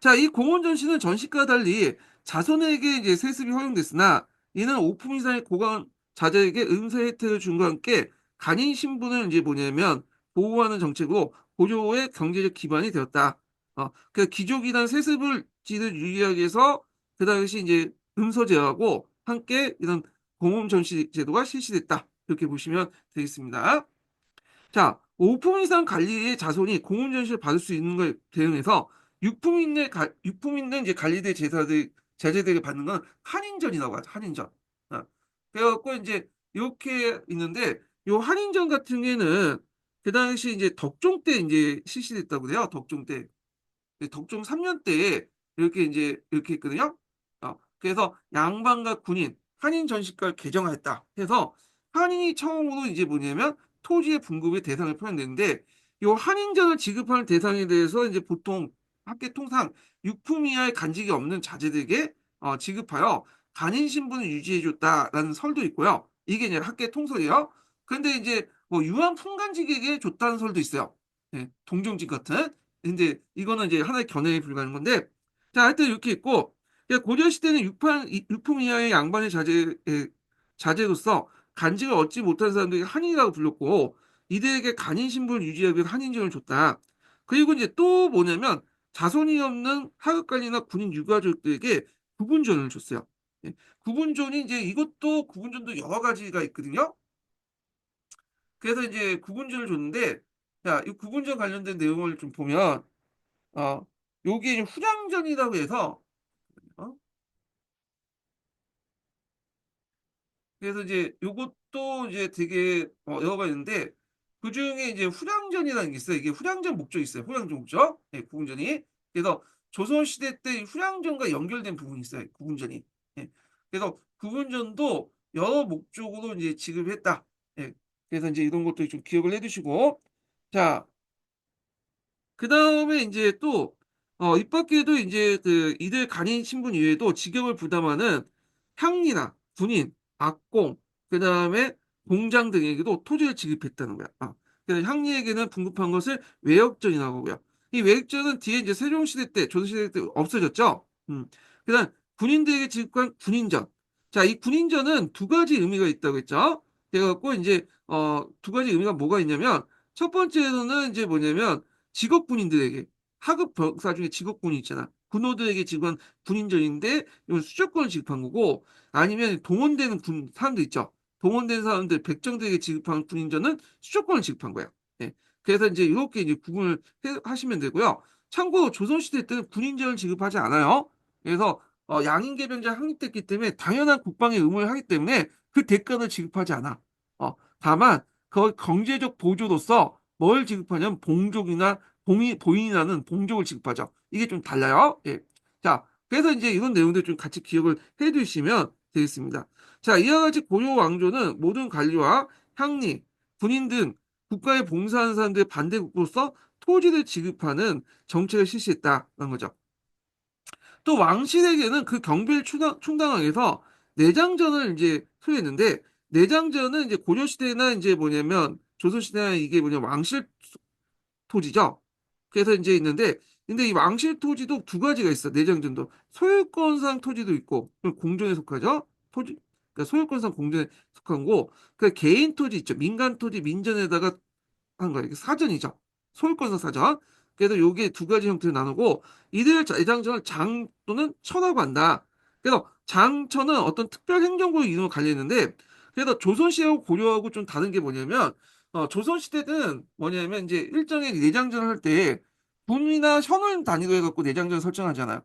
자, 이 공원전시는 전시과 달리 자손에게 이제 세습이 허용됐으나 이는 오품 이상의 고관 자제에게 은사 혜택을 준과 함께 간인 신분을 이제 뭐냐면 보호하는 정책으로 고려의 경제적 기반이 되었다. 그 귀족이란 세습을 지를 유리하게 해서 그 당시 이제 음서제하고 함께 이런 공홈 전시 제도가 실시됐다. 이렇게 보시면 되겠습니다. 자, 5품 이상 관리의 자손이 공훈전시를 받을 수 있는 걸 대응해서 6품 있는 이제 관리대 제자들에게 받는 건 한인전이라고 하죠. 한인전. 그래갖고 이제 이렇게 있는데 요 한인전 같은 경우에는 그 당시 이제 덕종 때 이제 실시됐다고 그래요. 덕종 때. 덕종 3년 때에 이렇게 이제 이렇게 했거든요. 그래서 양반과 군인, 한인 전시과를 개정하였다. 해서 한인이 처음으로 이제 뭐냐면 토지의 분급의 대상을 표현되는데 이 한인전을 지급하는 대상에 대해서 이제 보통 학계 통상 유품 이하의 간직이 없는 자제들에게 지급하여 간인 신분을 유지해줬다라는 설도 있고요. 이게 이제 학계 통설이에요. 근데 이제 뭐 유한 풍간직에게 줬다는 설도 있어요. 네, 동정직 같은. 근데 이거는 이제 하나의 견해에 불과한 건데 자 하여튼 이렇게 있고 고려 시대는 유품 이하의 양반의 자제로서 간직을 얻지 못한 사람들이 한인이라고 불렀고 이들에게 간인 신분을 유지하기 위해 한인전을 줬다. 그리고 이제 또 뭐냐면 자손이 없는 하급관이나 군인 유가족들에게 구분전을 줬어요. 예, 구분전이 이제 이것도 구분전도 여러 가지가 있거든요. 그래서 이제 구분전을 줬는데 자, 이 구분전 관련된 내용을 좀 보면 어, 요게 이제 후량전이라고 해서 어? 그래서 이제 요것도 이제 되게 여러 가지 있는데 그중에 이제 후량전이라는 게 있어요. 이게 후량전 목적이 있어요. 후량전 목적. 예, 구분전이. 그래서 조선시대 때 후량전과 연결된 부분이 있어요. 구분전이. 예. 그래서 구분전도 여러 목적으로 이제 지급했다. 예. 그래서 이제 이런 것도 좀 기억을 해두시고 자, 그 다음에 이제 또, 입 밖에도 이제 그 이들 간인 신분 이외에도 직역을 부담하는 향리나 군인, 악공, 그 다음에 공장 등에게도 토지를 지급했다는 거야. 그래서 향리에게는 분급한 것을 외역전이라고 하고요. 이 외역전은 뒤에 이제 세종시대 때, 조선시대 때 없어졌죠. 그 다음 군인들에게 지급한 군인전. 자, 이 군인전은 두 가지 의미가 있다고 했죠. 그래갖고 이제, 두 가지 의미가 뭐가 있냐면, 첫 번째로는 이제 뭐냐면, 직업군인들에게 하급 병사 중에 직업군인 있잖아. 군호들에게 지급한 군인전인데 이건 수족권을 지급한 거고 아니면 동원되는 군 사람들 있죠. 동원된 사람들 백정들에게 지급한 군인전은 수족권을 지급한 거야. 예. 그래서 이제 이렇게 이제 구분을 하시면 되고요. 참고로 조선시대 때는 군인전을 지급하지 않아요. 그래서 양인계병제 확립됐기 때문에 당연한 국방의 의무를 하기 때문에 그 대가를 지급하지 않아. 다만 그 경제적 보조로서 뭘 지급하냐면 봉족이나 보인이라는 봉족을 지급하죠. 이게 좀 달라요. 예. 자, 그래서 이제 이런 내용들 좀 같이 기억을 해 두시면 되겠습니다. 자, 이와 같이 고려 왕조는 모든 관리와 향리, 군인 등 국가에 봉사하는 사람들의 반대국으로서 토지를 지급하는 정책을 실시했다는 거죠. 또 왕실에게는 그 경비를 충당하기 위해서 내장전을 이제 소유했는데 내장전은 이제 고려 시대나 이제 뭐냐면 조선 시대나 이게 뭐냐 왕실 토지죠. 그래서 이제 있는데 근데 이 왕실 토지도 두 가지가 있어. 내장전도 소유권상 토지도 있고 공존에 속하죠. 토지 그러니까 소유권상 공전에 속한 거고, 그 개인 토지 있죠. 민간 토지 민전에다가 한 거예요. 이게 사전이죠. 소유권상 사전. 그래서 요게 두 가지 형태로 나누고, 이들 대장정을 장 또는 천하고 한다. 그래서 장천은 어떤 특별 행정구역 이름으로 갈리는데, 그래서 조선시대하고 고려하고 좀 다른 게 뭐냐면, 조선시대는 뭐냐면 이제 일정의 내장전을 할 때 군이나 현을 단위로 해갖고 내장전을 설정하잖아요.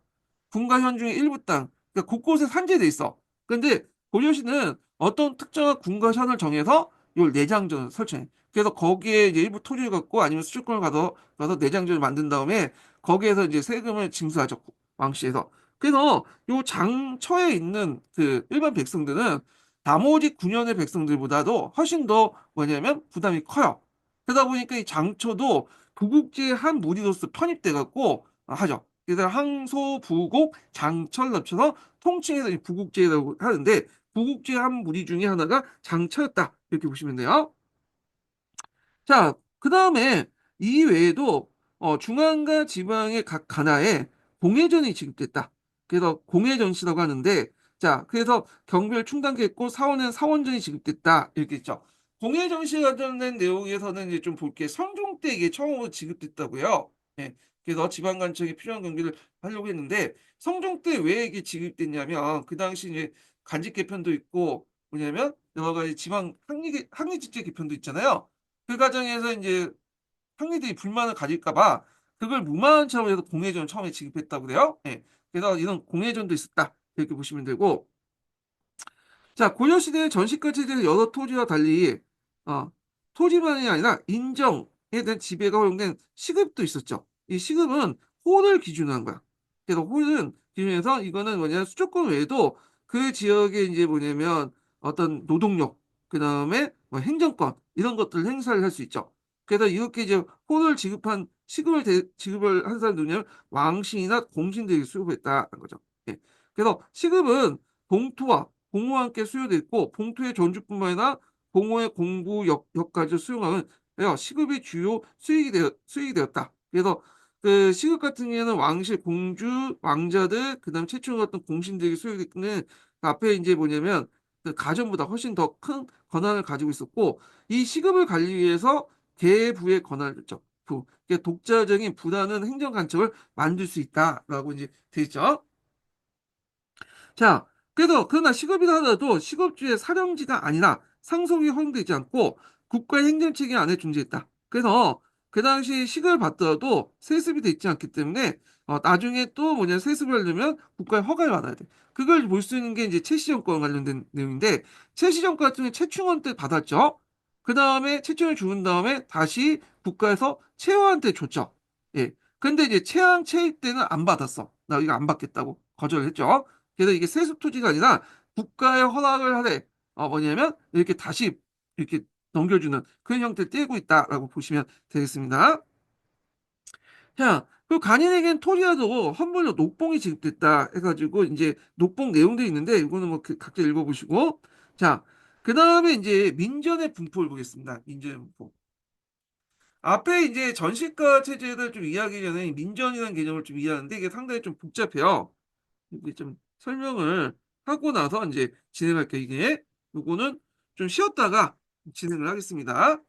군과 현 중에 일부 땅, 그러니까 곳곳에 산재돼 있어. 근데 고려시는 어떤 특정한 군과 현을 정해서 요 내장전을 설정해. 그래서 거기에 이제 일부 토지를 갖고 아니면 수주권을 가서 내장전을 만든 다음에 거기에서 이제 세금을 징수하죠. 왕시에서. 그래서 요 장처에 있는 그 일반 백성들은 나머지 9년의 백성들보다도 훨씬 더 뭐냐면 부담이 커요. 그러다 보니까 이 장처도 부국제의 한 무리로서 편입돼 갖고 하죠. 그래서 항소, 부국, 장철 합쳐서 통칭해서 이 부국제라고 하는데, 부국제의 한 무리 중에 하나가 장처였다. 이렇게 보시면 돼요. 자, 그 다음에 이 외에도 중앙과 지방의 각 관하에 공회전이 지급됐다. 그래서 공회전시라고 하는데, 자, 그래서 경비를 충당했고 사원은 사원전이 지급됐다. 이렇게 있죠. 공회전시 관련된 내용에서는 이제 좀 볼게. 성종 때 이게 처음으로 지급됐다고요. 예. 그래서 지방관청에 필요한 경비를 하려고 했는데, 성종 때 왜 이게 지급됐냐면 그 당시 이제 간직 개편도 있고 뭐냐면 여러 가지 지방 항리직제 개편도 있잖아요. 그 과정에서 이제 상리들이 불만을 가질까 봐 그걸 무마한 차원에서 공회전을 처음에 지급했다고 그래요. 예. 그래서 이런 공회전도 있었다. 이렇게 보시면 되고, 자, 고려시대의 전시가 체제는 여러 토지와 달리 어, 토지만이 아니라 인정에 대한 지배가 허용된 시급도 있었죠. 이 시급은 홀을 기준으로 한 거야. 그래서 홀은 기준에서 이거는 뭐냐면 수도권 외에도 그 지역에 이제 뭐냐면 어떤 노동력, 그 다음에 뭐 행정권 이런 것들을 행사를 할 수 있죠. 그래서 이렇게 이제 홀을 지급한 지급을 한 사람이 누구냐면 왕신이나 공신들이 수급했다는 거죠. 예. 그래서 시급은 봉투와 공무와 함께 수요됐고, 봉투의 전주뿐만 아니라 공호의 공부 역까지 수용하는 시급이 주요 수익이 되었다. 그래서 그 시급 같은 경우에는 왕실, 공주, 왕자들, 그다음 최초 같은 공신들이 수요됐는 앞에 이제 뭐냐면 그 가전보다 훨씬 더 큰 권한을 가지고 있었고, 이 시급을 관리 위해서 계부의 권한을 줬죠. 독자적인 부단한 행정 간척을 만들 수 있다라고 이제 돼 있죠. 자, 그러나 시급이라 하더라도 시급주의 사령지가 아니라 상속이 허용되지 않고 국가의 행정체계 안에 존재했다. 그래서 그 당시 시급을 받더라도 세습이 돼 있지 않기 때문에 나중에 또 뭐냐 세습을 하려면 국가의 허가를 받아야 돼. 그걸 볼 수 있는 게 이제 최씨정권 관련된 내용인데, 최씨정권 같은 경우 최충원 때 받았죠. 그 다음에 최충을 죽은 다음에 다시 국가에서 최호한테 줬죠. 예. 근데 이제 최항 최익 때는 안 받았어. 나 이거 안 받겠다고 거절을 했죠. 그래서 이게 세습 토지가 아니라 국가의 허락을 하되 뭐냐면 이렇게 다시 이렇게 넘겨주는 그런 형태를 띠고 있다라고 보시면 되겠습니다. 자, 그 간인에겐 토리아도 헌물로 녹봉이 지급됐다 해가지고 이제 녹봉 내용들이 있는데 이거는 뭐 각자 읽어보시고, 자, 그 다음에 이제 민전의 분포를 보겠습니다. 민전의 분포. 앞에 이제 전시가 체제를 좀 이해하기 전에 민전이라는 개념을 좀 이해하는데 이게 상당히 좀 복잡해요. 이게 좀 설명을 하고 나서 이제 진행할게요. 이게 요거는 좀 쉬었다가 진행을 하겠습니다.